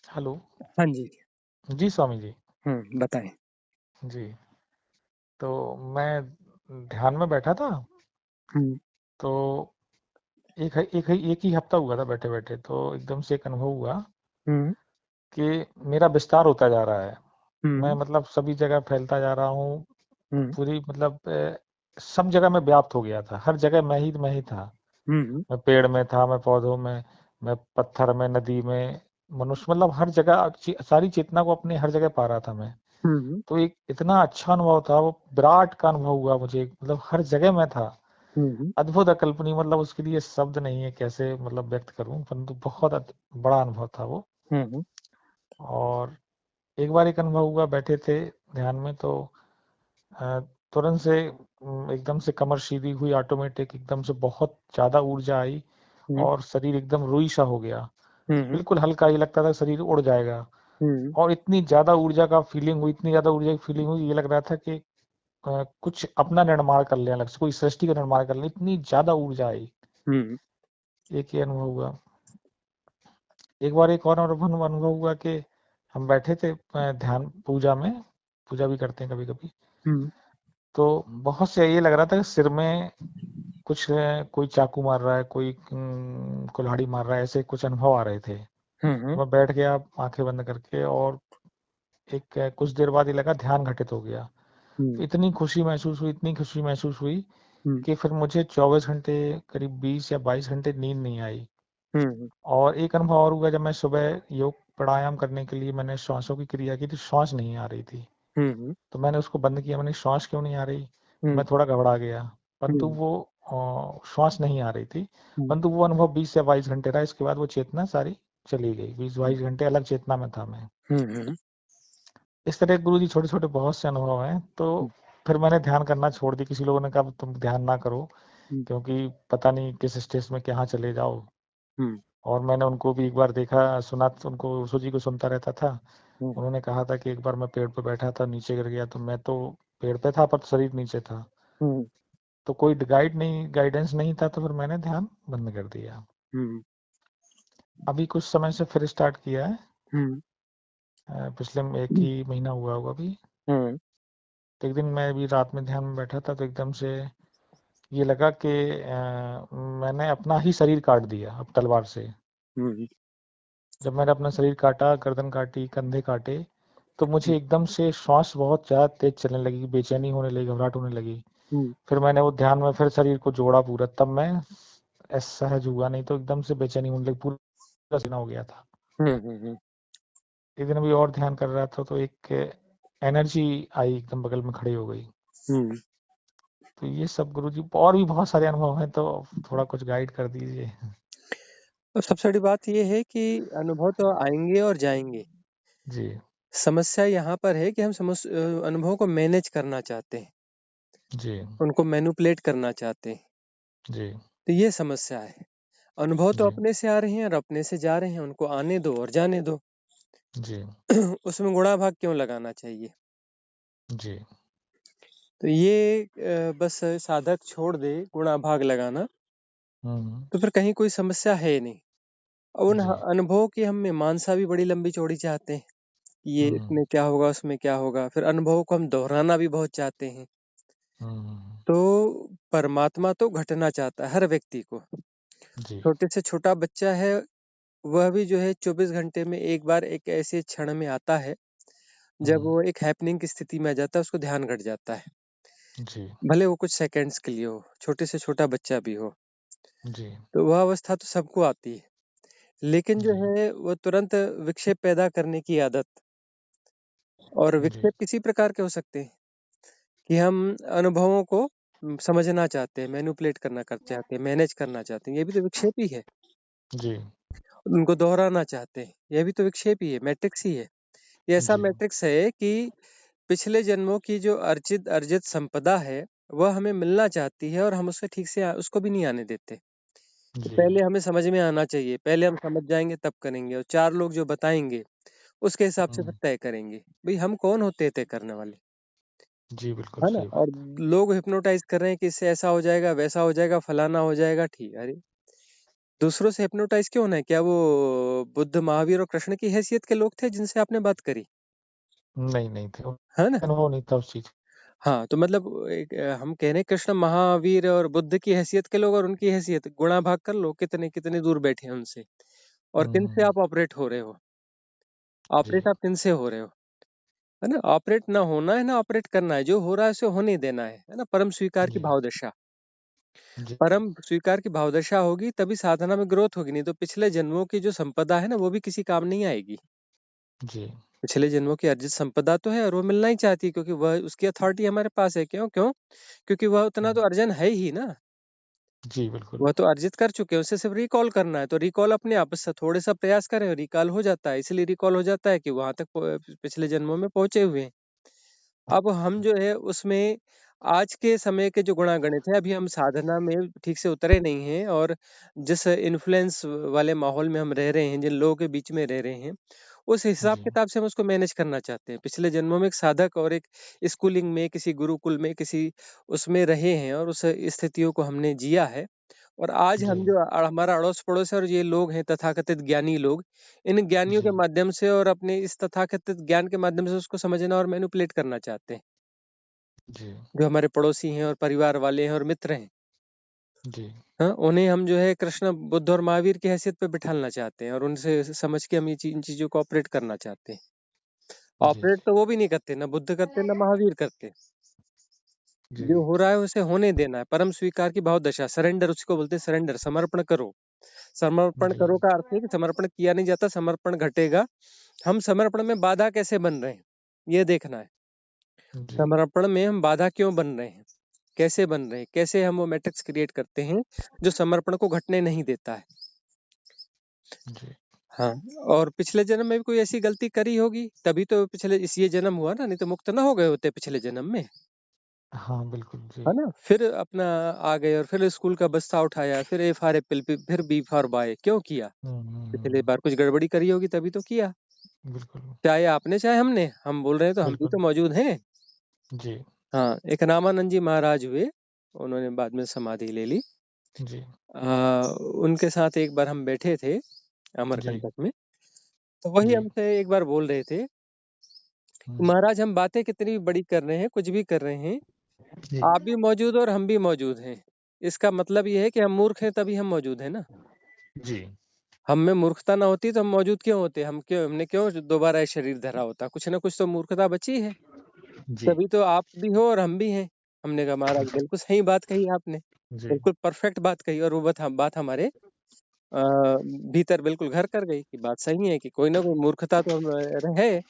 Hello. हाँ जी। जी, स्वामी जी। बताएँ। जी, तो मैं ध्यान में बैठा था, हुँ, तो एक ही हफ्ता हुआ था बैठे-बैठे, तो एकदम से एक अनुभव हुआ हुँ, कि मेरा विस्तार होता जा रहा है। मैं हुँ, मतलब सभी जगह फैलता जा रहा हूँ, हुँ, पूरी मतलब सब जगह मैं व्याप्त हो गया था, हर जगह मैं ही था। हुँ, हुँ, मैं पेड़ में था, मैं पौधों में, मैं पत्थर में, नदी में, मनुष्य मतलब हर जगह सारी चेतना को अपने हर जगह पा रहा था मैं। हुँ, तो एक इतना अच्छा अनुभव था, वो विराट का अनुभव हुआ मुझे, मतलब हर जगह मैं था। हुँ, अद्भुत अकल्पनीय, मतलब उसके लिए शब्द नहीं है कैसे मतलब व्यक्त करूँ, परंतु बहुत बड़ा अनुभव था वो। हुँ, हुँ, और एक बार एक अनुभव हुआ, बैठे थे ध्यान में, तो अ, तुरंत से एकदम से कमर सीधी हुई, ऑटोमेटिक एकदम से बहुत ज़्यादा ऊर्जा आई हुँ, और शरीर एकदम रुई सा हो गया। हुँ, हुँ, बिल्कुल हल्का, ये लगता था शरीर उड़ जाएगा। हुँ, और इतनी ज़्यादा ऊर्जा का फीलिंग हुई, इतनी ज़्यादा ऊर्जा की फीलिंग हुई, ये लग रहा था कि कुछ अपना निर्माण कर लें अलग से, कोई सृष्टि का निर्माण कर लें, इतनी ज़्यादा ऊर्जा आई। हुँ, एक ये अनुभव हुआ। एक बार एक और अनुभव अनुभव हुआ कि हम बैठे थे ध्यान पूजा में, पूजा भी करते हैं कभी-कभी। हुँ, तो बहुत से ये लग रहा था कि सिर में कुछ कोई चाकू मार रहा है, कोई कुल्हाड़ी मार रहा है, ऐसे कुछ अनुभव आ रहे थे। हुँ, तो हुँ, मैं बैठ गया आँखें बंद करके, और एक कुछ देर बाद ये लगा ध्यान घटित हो गया। हुँ, इतनी खुशी महसूस हुई, इतनी खुशी महसूस हुई हुँ, कि फिर मुझे 24 घंटे, करीब 20 या 22 घंटे नींद नहीं आई। हुँ, और एक अनुभव और हुआ, जब मैं सुबह योग प्राणायाम करने के लिए मैंने श्वासों की क्रिया की थी, श्वास नहीं आ रही थी। हुँ, हुँ, तो मैंने उसको बंद किया, मैंने श्वास क्यों नहीं आ रही? तो हुँ, मैं थोड़ा घबरा गया, परंतु हुँ, वो श्वास नहीं आ रही थी। हुँ, परंतु वो अनुभव 20 या 22 घंटे रहा, इसके बाद वो चेतना सारी चली गई। 20-22 घंटे अलग चेतना में था मैं। हुँ, हुँ, इस तरह गुरुजी छोटे-छोटे बहुत से अनुभव हैं। तो फिर मैंने ध्यान करना छोड़ दी। किसी लोगों ने कहा तुम ध्यान ना करो, हुँ, क्योंकि पता नहीं किस स्टेज में कहाँ चले जाओ। हुँ, और मैंने उनको भी एक बार देखा, सुना, उनको ओशो जी को सुनता रहता था। हुँ, उन्होंने कहा था कि एक बार मैं पेड़ पे बैठा था, नीचे गिर गया, तो मैं तो पेड़ पे था पर शरीर नीचे था। हुँ, तो कोई गाइडेंस नहीं था, तो फिर मैंने ध्यान बंद कर दिया। हुँ, अभी कुछ समय से फिर स्टार्ट किया है। हुँ, पिछले एक ही महीना हुआ होगा अभी। हुँ, तो एक दिन मैं भी रात में ध्यान में बैठा था, तो एकदम से ये लगा कि मैंने अपना ही शरीर काट दिया अब तलवार से। हुँ, जब मैंने अपना शरीर काटा, गर्दन काटी, कंधे काटे, तो मुझे एकदम से श्वास बहुत ज़्यादा तेज चलने लगी, बेचैनी होने लगी, घबराहट होने लगी। हुँ, फिर मैंने वो ध्यान में फिर शरीर को जोड़ा पूरा, तब मैं सहज हुआ, नहीं तो एकदम से बेचैनी होने लगी, पूरा सीना हो गया था। हुँ, हुँ, हुँ, एक दिन अभी और ध्यान कर रहा था, तो एक एनर्जी आई, एकदम बगल में खड़ी हो गई। हुँ। तो ये सब गुरुजी, और भी बहुत सारे अनुभव हैं, तो थोड़ा कुछ गाइड कर दीजिए। तो सबसे बड़ी बात ये है कि अनुभव तो आएँगे और जाएँगे। जी। समस्या यहाँ पर है कि हम अनुभव को मैनेज करना चाहते हैं, जी। उनको मैनिपुलेट करना चाहते हैं। जी। तो ये समस्या है। अनुभव तो जी। अपने से आ रहे हैं और अपने से जा रहे हैं, उनको आने दो और जाने दो। जी। उसमें गुणा भाग क्यों लगाना चाहिए? जी। तो ये बस साधक छोड़ दे गुणा भाग लगाना, हम्म। तो फिर कहीं कोई समस्या है ही नहीं। और उन जी। अनुभवों की हम मीमांसा भी बड़ी लंबी-चौड़ी चाहते हैं, कि ये हम्म। इसमें क्या होगा, उसमें क्या होगा? फिर अनुभवों को हम दोहराना भी बहुत चाहते हैं। हम्म। तो परमात्मा तो घटना चाहता है हर व्यक्ति को। जी। छोटे से छोटा बच्चा है, वह भी जो है 24 घंटे में एक बार एक ऐसे क्षण में आता है, जब हम्म। वो एक हैपनिंग की स्थिति में आ जाता है, उसको ध्यान घट जाता है। जी। भले वो कुछ सेकंड्स के लिए हो, छोटे से छोटा बच्चा भी हो। जी। तो वह अवस्था तो सबको आती है। लेकिन जो जी। है वो तुरंत विक्षेप पैदा करने की आदत, और जी। विक्षेप किसी प्रकार के हो सकते हैं कि हम अनुभवों को समझना चाहते हैं, मैनिपुलेट करना कर चाहते हैं, मैनेज करना चाहते हैं, ये भी तो विक्षेप ही है। जी। उनको दोहराना चाहते हैं, यह भी तो विक्षेप ही है, मैट्रिक्स ही है। ये ऐसा जी। मैट्रिक्स है कि पिछले जन्मों की जो अर्जित अर्जित संपदा है, वह हमें मिलना चाहती है और हम उससे ठीक से उसको भी नहीं आने देते। तो जी। पहले हमें समझ में आना चाहिए, पहले हम समझ जाएँगे तब करेंगे, और 4 लोग जो बताएँगे, उसके हिसाब से फिर हम्म। तय करेंगे। भई हम कौन होते हैं तय करने वाले, जी, बिल्कुल है ना? सही और बात। लोग हिप्नोटाइज़ कर रहे हैं कि इससे ऐसा हो जाएगा, वैसा हो जाएगा, फलाना हो जाएगा, ठीक है। अरे! दूसरों से हिप्नोटाइज क्यों होना है? क्या वो बुद्ध, महावीर और कृष्ण की हैसियत के लोग थे जिनसे आपने बात करी? नहीं, नहीं थे, है ना? अनुभव नहीं था उस चीज़। हाँ, तो मतलब हम कह रहे हैं कृष्ण, महावीर और बुद्ध की हैसियत के लोग और उनकी हैसियत गुणा भाग कर लो, कितने दूर बैठे हैं उनसे, और हुँ, किन हुँ, से हुँ। आप ऑपरेट हो रहे हो? जी, ऑपरेट आप किन से हो रहे हो? है ना? ऑपरेट ना होना है, ना ऑपरेट करना है, जो हो रहा है उसे होने देना है ना? परम स्वीकार की जी, भाव दशा। जी, परम स्वीकार की भाव दशा होगी तभी साधना में ग्रोथ होगी, नहीं तो पिछले जन्मों की जो संपदा है ना, वो भी किसी काम नहीं आएगी। जी, पिछले जन्मों की अर्जित संपदा तो है और वो मिलना ही चाहती है, क्योंकि वह उसकी अथॉरिटी हमारे पास है। क्यों? क्यों? क्योंकि वह उतना हुँ, तो अर्जन है ही ना। जी, बिल्कुल। वह तो अर्जित कर चुके हैं, उसे सिर्फ रिकॉल करना है। तो रिकॉल अपने आप से थोड़े सा प्रयास करें, रिकॉल हो जाता है। इसलिए रिकॉल हो जाता है कि वहां तक पिछले जन्मों में पहुंचे हुए हैं। अब हम जो है उसमें आज के समय के जो गुणागणित है, अभी हम साधना में ठीक से उतरे नहीं हैं, और जिस इन्फ्लुएंस वाले माहौल में हम रह रहे हैं, जिन लोगों के बीच में रह रहे हैं, उस हिसाब जी, किताब से हम उसको मैनेज करना चाहते हैं। पिछले जन्मों में एक साधक और एक स्कूलिंग में, किसी गुरुकुल में, किसी उसमें रहे हैं और उस स्थितियों को हमने जिया है। और आज जी, हम जो हमारा अड़ोस पड़ोस है और ये लोग हैं तथाकथित ज्ञानी लोग, इन ज्ञानियों के जी, माध्यम से और अपने इस तथाकथित ज्ञान के माध्यम से उसको समझना और मैनिपुलेट करना चाहते हैं। जी, जो हमारे पड़ोसी हैं और परिवार वाले हैं और मित्र हैं, जी, हाँ, उन्हें हम जो है कृष्ण, बुद्ध और महावीर की हैसियत पे बिठालना चाहते हैं और उनसे समझ के हम इन चीजों को ऑपरेट करना चाहते हैं। जी, ऑपरेट तो वो भी नहीं करते, ना बुद्ध करते ना महावीर करते। जो जी, हो रहा है उसे होने देना है। परम स्वीकार की भाव दशा, सरेंडर, उसको बोलते हैं सरेंडर, समर्पण करो। समर्पण जी, करो का अर्थ है कि समर्पण किया नहीं जाता, समर्पण घटेगा। हम समर्पण में बाधा कैसे बन रहे हैं, ये देखना है। जी, समर्पण में हम बाधा क्यों बन रहे हैं, कैसे बन रहे हैं, कैसे हम वो मैट्रिक्स क्रिएट करते हैं जो समर्पण को घटने नहीं देता है। जी। हाँ, और पिछले जन्म में भी कोई ऐसी गलती करी होगी, तभी तो पिछले इस ये जन्म हुआ ना, नहीं तो मुक्त ना हो गए होते पिछले जन्म में। हाँ, बिल्कुल, जी। है ना? फिर अपना आ गए और फिर स्कूल का बस्ता उठाया, फिर ए फॉर एप्पल, फिर बी फॉर बॉय, क्यों किया? हुँ, हुँ, पिछले हुँ, बार कुछ गड़बड़ी करी होगी तभी तो किया। बिल्कुल, चाहे आपने चाहे हमने, हम बोल रहे हैं तो हम भी बिल्कुल, तो मौजूद हैं। जी, हाँ, एक रामानंद जी महाराज हुए, उन्होंने बाद में समाधि ले ली। जी, उनके साथ एक बार हम बैठे थे जी, अमरकंटक में, तो वही जी, हमसे एक बार बोल रहे थे कि हुँ, महाराज, हम बातें कितनी बड़ी कर रहे हैं, कुछ भी कर रहे हैं, जी, आप भी मौजूद हो और हम भी मौजूद हैं। इसका मतलब ये है कि हम मूर्ख हैं तभी हम मौजूद हैं ना। जी, हम में मूर्खता ना होती तो हम मौजूद क्यों होते? हमने क्यों दोबारा ये शरीर धरा होता? कुछ ना कुछ तो मूर्खता बची है, जी, तभी तो आप भी हो और हम भी हैं। हमने कहा महाराज, बिल्कुल, बिल्कुल सही बात कही आपने, जी, बिल्कुल परफेक्ट बात कही, और वो बात हमारे अ, भीतर बिल्कुल घर कर गई कि बात सही है कि कोई ना कोई मूर्खता तो है,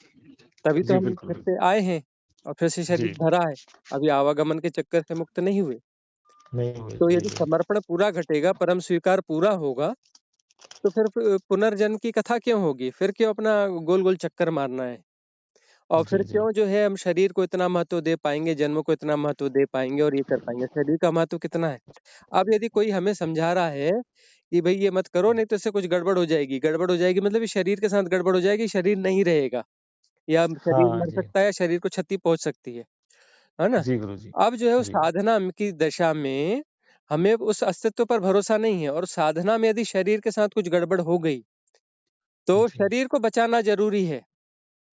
तभी तो जी, हम बिल्कुल, फिर बिल्कुल, से आए हैं और फिर से शरीर जी, धरा है। अभी आवागमन के चक्कर से मुक्त नहीं हुए। नहीं हुए, तो जी, यदि जी, समर्पण पूरा घटेगा, परम स्वीकार पूरा होगा, तो फिर पुनर्जन्म की कथा क्यों होगी? फिर क्यों अपना गोल-गोल चक्कर मारना है? और फिर जी, जी, क्यों जो है हम शरीर को इतना महत्व दे पाएँगे, जन्म को इतना महत्व दे पाएँगे और ये कर पाएँगे? शरीर का महत्व कितना है? अब यदि कोई हमें समझा रहा है कि भई ये मत करो, नहीं तो इससे कुछ गड़बड़ हो जाएगी। गड़बड़ हो जाएगी मतलब ये शरीर के साथ गड़बड़ हो जाएगी, शरीर नहीं रहेगा, या शरीर हाँ, मर जी, सकता है या शरीर को क्षति पहुँच सकती है ना? जी, गुरुजी, अब जो है उस जी, साधना की दशा में हमें उस अस्तित्व पर भरोसा नहीं है, और साधना में यदि शरीर के साथ कुछ गड़बड़ हो गई, तो जी, शरीर को बचाना ज़रूरी है।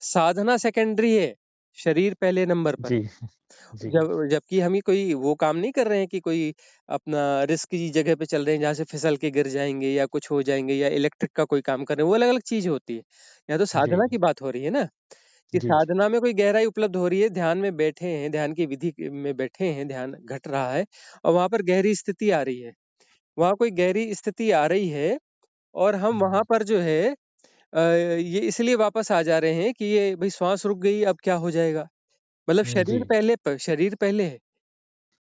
साधना सेकेंडरी है, शरीर पहले नंबर पर जी, है। जी, जबकि हम ही कोई वो काम नहीं कर रहे हैं कि कोई अपना रिस्की जगह पे चल रहे हैं जहाँ से फिसल के गिर जाएँगे या कुछ हो जाएँगे, या इलेक्ट्रिक का कोई काम कर रहे हैं, वो अलग-अलग चीज़ होती है। यहाँ तो जी, साधना की बात हो रही है ना, कि जी, साधना में कोई गहराई उपलब्ध हो रही है, ध्यान में बैठे हैं, ध्यान की विधि में बैठे हैं, ध्यान घट रहा है और वहाँ पर गहरी स्थिति आ रही है। वहाँ कोई गहरी स्थिति आ रही है और हम हुँ, वहाँ पर जो है ये इसलिए वापस आ जा रहे हैं कि ये भई श्वास रुक गई, अब क्या हो जाएगा? मतलब जी, शरीर पहले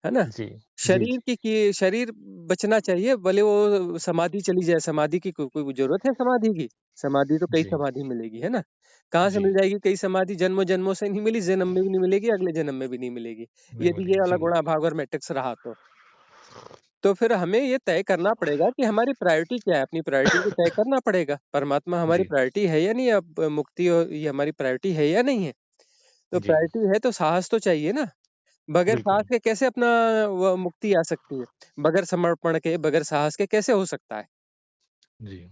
है ना? जी, जी, जी, शरीर बचना चाहिए, भले वो समाधि चली जाए, समाधि की कोई ज़रूरत है समाधि की? समाधि तो कई जी, समाधि मिलेगी, है ना? कहाँ से जी, मिल जाएगी कई समाधि? जन्मों-जन्मों से नहीं मिली, जन्म में भी नहीं मिलेगी, अगले जन्म में भी नहीं मिलेगी, नहीं यदि ये मिलेगी, वाला जी, गुणा भाग और मैट्रिक्स रहा तो। तो फिर हमें ये तय करना पड़ेगा कि हमारी प्रायोरिटी क्या है? अपनी प्रायोरिटी को तय करना पड़ेगा। परमात्मा हमारी जी, प्रायोरिटी है या नहीं? अब मुक्ति ये हमारी प्रायोरिटी है या नहीं है? तो जी, प्रायोरिटी है तो साहस तो चाहिए ना? बगैर साहस बिल्कुल, के कैसे अपना वो मुक्ति आ सकती है? बगैर समर्पण के, बगैर साहस के कैसे हो सकता है? जी।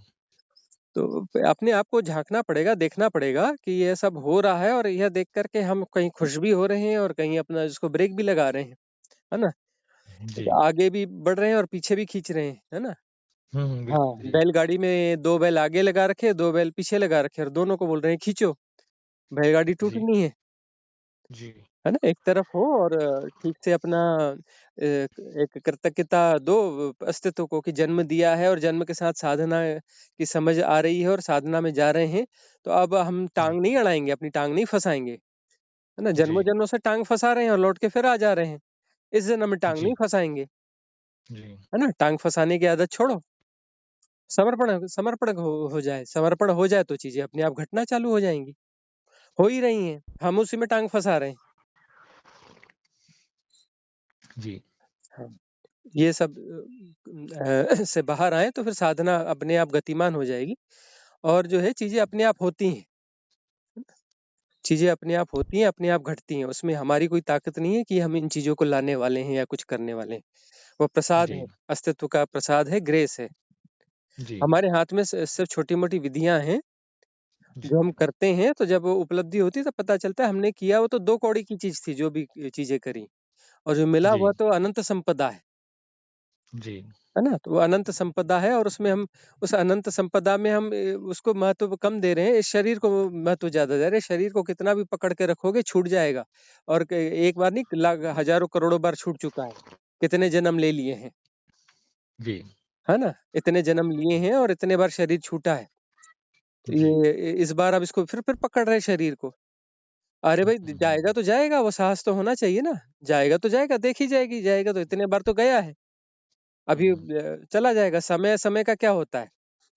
तो अपने आप को झाँकना पड़ेगा, देखना पड़ेगा कि ये सब हो रहा है और यह देख कर के हम कहीं खुश भी हो रहे हैं और कहीं अपना इसको ब्रेक भी लगा रहे हैं, है ना? जी। आगे भी बढ़ रहे हैं और पीछे भी खींच रहे हैं, है ना? हुँ, हुँ, हाँ, बिल्कुल, जी। बैलगाड़ी में 2 बैल आगे लगा रखे हैं, 2 बैल पीछे लगा रखे हैं और दोनों को बोल रहे हैं खींचो, बैलगाड़ी जी, टूटनी जी, है ना? एक तरफ हो और ठीक से अपना एक कृतज्ञता दो अस्तित्व को कि जन्म दिया है और जन्म के साथ साधना की समझ आ रही है और साधना में जा रहे हैं, तो अब हम जी, टाँग नहीं अड़ाएँगे, अपनी टाँग नहीं फँसाएँगे, है ना? जी, जन्मों-जन्मों से टाँग फँसा रहे हैं और लौट के फिर आ जा रहे हैं। इस जन्म में टाँग नहीं जी, फँसाएँगे, जी, है ना? टाँग फँसाने की आदत छोड़ो, समर्पण समर्पण हो जाए, समर्पण हो जाए तो चीज़ें अपने आप घटना चालू हो जाएँगी। हो ही रही हैं, हम उसी में टाँग फँसा रहे हैं। जी, हाँ। ये सब से बाहर आएँ तो फिर साधना अपने आप गतिमान हो जाएगी और जो है चीज़ें अपने आप होती हैं। चीज़ें अपने आप होती हैं, अपने आप घटती हैं। उसमें हमारी कोई ताकत नहीं है कि हम इन चीज़ों को लाने वाले हैं या कुछ करने वाले हैं। वो प्रसाद है, जी, अस्तित्व का प्रसाद है, ग्रेस है। जी, हमारे हाथ में सिर्फ़ छोटी-मोटी विधियाँ हैं, जी, जो हम करते हैं तो जब वो उपलब्धि होती है तब पता चलता है हमने किया वो तो 2 कौड़ी की चीज़ थी जो भी चीज़ें करी और जो मिला जी, वह तो अनंत संपदा है ना? तो वो अनंत संपदा है और उसमें हम उस अनंत संपदा में हम उसको महत्व कम दे रहे हैं, इस शरीर को महत्व ज़्यादा दे रहे हैं। शरीर को कितना भी पकड़ के रखोगे छूट जाएगा और क एक बार नहीं लाख हज़ारों करोड़ों बार छूट चुका है। कितने जन्म ले लिए हैं, जी, है ना? इतने जन्म लिए हैं और इतने बार शरीर छूटा है। तो जी, ये इस बार अब इसको फिर पकड़ रहे हैं शरीर को। अरे भाई जाएगा हुँ, तो जाएगा, वो साहस तो होना चाहिए ना। जाएगा तो जाएगा, देखी जाएगी, जाएगा तो इतने बार तो गया है। अभी हुँ, चला जाएगा। समय समय का क्या होता है?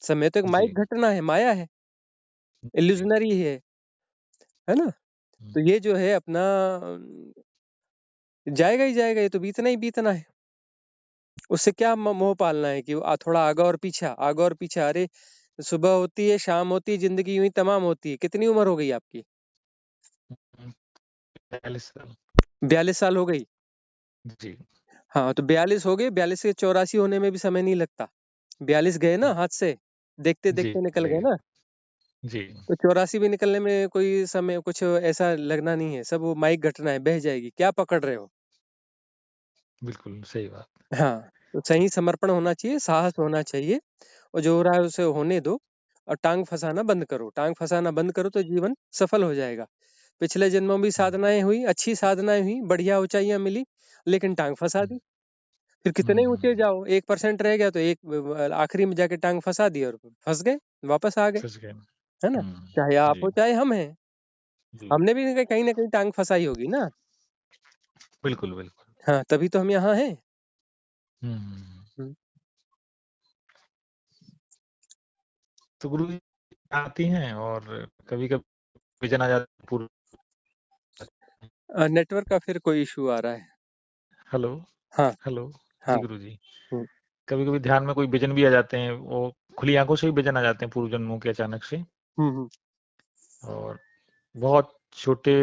समय तो एक जी, माइक घटना है, माया है, जी, इल्यूज़नरी है ना? हुँ, तो ये जो है अपना जाएगा ही जाएगा, ये तो बीतना ही बीतना है। उससे क्या मोह पालना है कि थोड़ा आगा और पीछा, आगा और पीछा। अरे! सुबह होती है, शाम होती है, ज़िंदगी यूँ ही तमाम होती है। कितनी उम्र हो गई आपकी? हुँ, 42 साल, 42 साल हो गई? जी, हाँ, तो 42 हो गए, 42 से 84 होने में भी समय नहीं लगता। 42 गए ना हाथ से, जी, देखते-देखते निकल सही गए है, ना। जी, तो 84 भी निकलने में कोई समय कुछ ऐसा लगना नहीं है, सब वो माइक घटना है, बह जाएगी। क्या पकड़ रहे हो? बिल्कुल सही बात। हाँ, तो सही समर्पण होना चाहिए, साहस होना चाहिए और जो हो रहा है उसे होने दो और टाँग फँसाना बंद करो। टाँग फँसाना बंद करो तो जीवन सफल हो जाएगा। पिछले जन्मों में भी हुँ, साधनाएँ हुई, अच्छी साधनाएँ हुई, बढ़िया ऊँचाइयाँ मिली, लेकिन टाँग फँसा हुँ, दी। फिर हुँ, कितने ही ऊँचे हुँ, जाओ, 1% रह गया तो एक आखिरी में जाके टाँग फँसा दी और फँस गए, वापस आ गए, फँस गए। है ना? हुँ, चाहे आप जी, हो, चाहे हम हैं। जी, हमने भी कहीं न कहीं टाँग फँसाई होगी ना। बिल्कुल, बिल्कुल। हाँ, तभी तो हम यहाँ हैं। हुँ, हुँ, हुँ। हुँ। तो गुरुजी आती हैं और कभी-कभी विज़न आ जाता है पूरा। नेटवर्क का फिर कोई इश्यू आ रहा है। हेलो, हाँ, हेलो। हाँ। जी, गुरुजी। हुँ। कभी-कभी ध्यान में कोई विज़न भी आ जाते हैं, वो खुली आँखों से ही विज़न आ जाते हैं पूर्व जन्मों के अचानक से हुँ, हुँ। और बहुत छोटे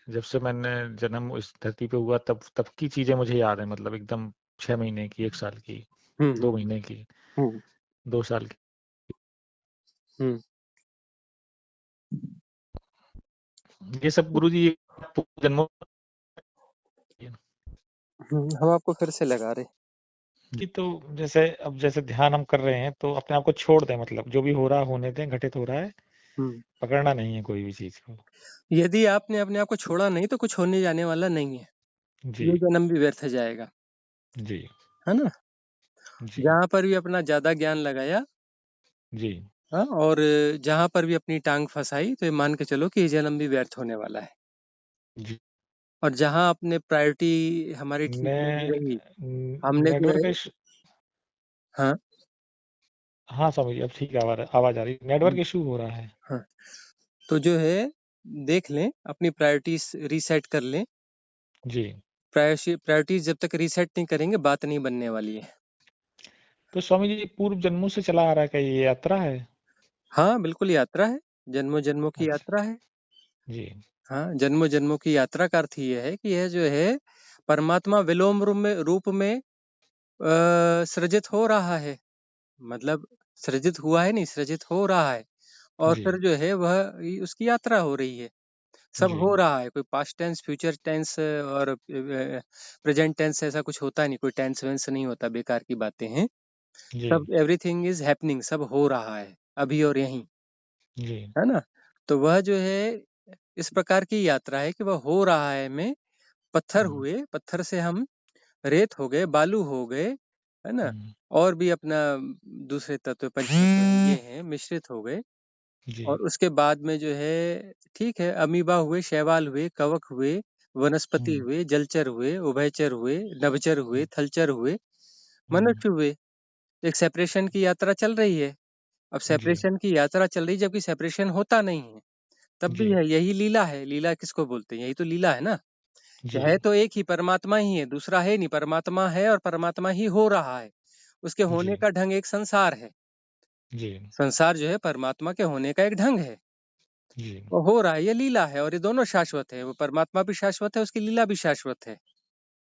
जब से मैंने जन्म इस धरती पे हुआ तब तब की चीज़ें मुझे याद हैं मतलब एकदम 6 महीने की, 1 साल की, हुँ, 2 हुँ, महीने की, हुँ, 2 साल की। हुँ। ये सब गुरुजी पूर्व जन्मों की है। हुँ, हम आपको फिर से लगा रहे हैं। जी, तो जैसे अब जैसे ध्यान हम कर रहे हैं तो अपने आप को छोड़ दें मतलब जो भी हो रहा है होने दें, घटित हो रहा है, हुँ। पकड़ना नहीं है कोई भी चीज़ को। यदि आपने अपने आप को छोड़ा नहीं तो कुछ होने जाने वाला नहीं है। जी, ये जन्म भी व्यर्थ जाएगा, जी, है ना? जी, जहाँ पर भी अपना ज़्यादा ज्ञान लगाया जी, हाँ, और जहाँ पर भी अपनी टाँग फँसाई तो ये मान के चलो कि ये जन्म भी व्यर्थ होने वाला है। जी। और जहाँ अपने प्रायोरिटी हमारी ठीक नहीं रही, हमने जो नेटवर्क है इश हाँ, हाँ, समझ गया अब ठीक है आवाज़ आ रही है। नेटवर्क हुँ, इश्यू हो रहा है। हाँ। तो जो है देख लें, अपनी प्रायोरिटीज़ रीसेट कर लें। जी, प्रायोरिटीज़ जब तक रीसेट नहीं करेंगे बात नहीं बनने वाली है। तो स्वामी जी पूर्व जन्मों से चला आ रहा है क्या ये यात्रा है? हाँ, बिल्कुल यात्रा है, जन्मों-जन्मों की अच्छा, यात्रा है। जी, हाँ, जन्मों-जन्मों की यात्रा का अर्थ ये है कि यह जो है परमात्मा विलोम रूप में सृजित हो रहा है। मतलब सृजित हुआ है नहीं, सृजित हो रहा है। और जी, फिर जो है वह उसकी यात्रा हो रही है। सब जी, हो रहा है, कोई पास्ट टेंस, फ्यूचर टेंस और प्रेजेंट टेंस ऐसा कुछ होता नहीं, कोई टेंस वेंस नहीं होता, बेकार की बातें हैं। जी, सब एवरीथिंग इज हैपनिंग, सब हो रहा है अभी और यहीं, जी, है ना? तो वह जो है इस प्रकार की यात्रा है कि वह हो रहा है में पत्थर हुँ, हुए, पत्थर से हम रेत हो गए, बालू हो गए, है ना? हुँ, और भी अपना दूसरे तत्व, पंच तत्व ये हैं, मिश्रित हो गए। जी, और उसके बाद में जो है ठीक है, अमीबा हुए, शैवाल हुए, कवक हुए, वनस्पति हुँ, हुए, जलचर हुए, उभयचर हुए, नभचर हुए, हुँ, थलचर हुए, हुँ, मनुष्य हुए। एक सेपरेशन की यात्रा चल रही है। अब जी, सेपरेशन की यात्रा चल रही है जबकि सेपरेशन होता नहीं है, तब भी जी, है, यही लीला है। लीला किसको बोलते हैं? यही तो लीला है ना, कि जी, है तो एक ही परमात्मा ही है, दूसरा है नहीं, परमात्मा है और परमात्मा ही हो रहा है। उसके होने जी, का ढंग एक संसार है। जी, संसार जो है परमात्मा के होने का एक ढंग है। जी, वो हो रहा है, ये लीला है और ये दोनों शाश्वत है। वो परमात्मा भी शाश्वत है, उसकी लीला भी शाश्वत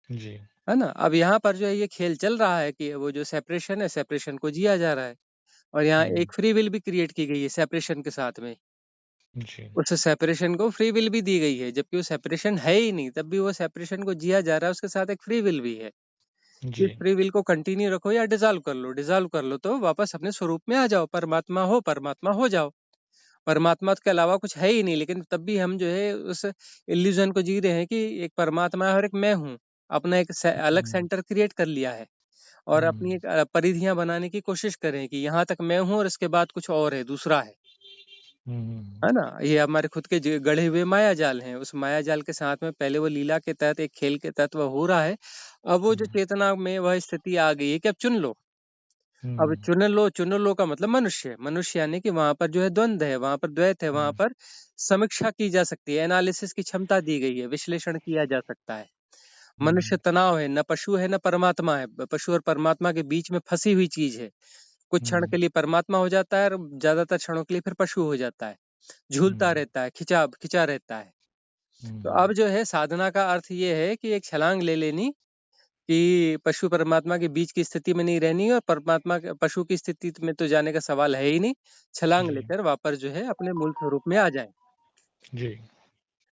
जी, है ना? अब यहाँ पर जो है ये खेल चल रहा है कि वो जो सेपरेशन है, सेपरेशन को जिया जा रहा है और यहाँ हुँ, एक फ्री विल भी क्रिएट की गई है सेपरेशन के साथ में। जी, उस सेपरेशन को फ्री विल भी दी गई है, जबकि वो सेपरेशन है ही नहीं, तब भी वो सेपरेशन को जिया जा रहा है, उसके साथ एक फ्री विल भी है। इस जी, फ्री विल को कंटिन्यू रखो या डिसॉल्व कर लो तो वापस अपने स्वरूप में आ जाओ, परमात्मा हो जाओ। परमात्मा के अलावा कुछ है ही नहीं, लेकिन तब भी हम जो है उस इल्यूजन को जी रहे हैं कि एक परमात्मा है और एक मैं हूँ। अपना एक अलग हुँ, सेंटर क्रिएट कर लिया है और अपनी हुँ, एक परिधियां बनाने की कोशिश कर रहे हैं कि यहाँ तक मैं हूँ और इसके बाद कुछ और है, दूसरा हुँ, है ना? ये हमारे खुद के गढ़े हुए माया जाल हैं। उस माया जाल के साथ में पहले वो लीला के तहत, एक खेल के तहत वह हो रहा है। अब वो जो हुँ, चेतना में वह स्थिति आ गई है कि अब चुन लो। अब हुँ, चुन लो का मतलब मनुष्य, मनुष्य यानी कि वहां पर जो है द्वंद है, वहां पर द्वैत है, वहां हुँ, पर समीक्षा की जा सकती है, एनालिसिस की क्षमता दी गई है, विश्लेषण किया जा सकता है। मनुष्य हुँ, तनाव है, न पशु है न परमात्मा है, पशु और परमात्मा के बीच में फंसी हुई चीज है। कुछ क्षण हुँ, के लिए परमात्मा हो जाता है और ज्यादातर क्षणों के लिए फिर पशु हो जाता है, झूलता हुँ, रहता है, खिंचा खिंचा रहता है। तो हुँ, अब जो है साधना का अर्थ ये है कि एक छलांग ले लेनी, कि पशु परमात्मा के बीच की स्थिति में नहीं रहनी है और परमात्मा पशु की स्थिति में तो जाने का सवाल है ही नहीं। छलांग जी, लेकर वापस जो है अपने मूल स्वरूप में आ जाए। जी,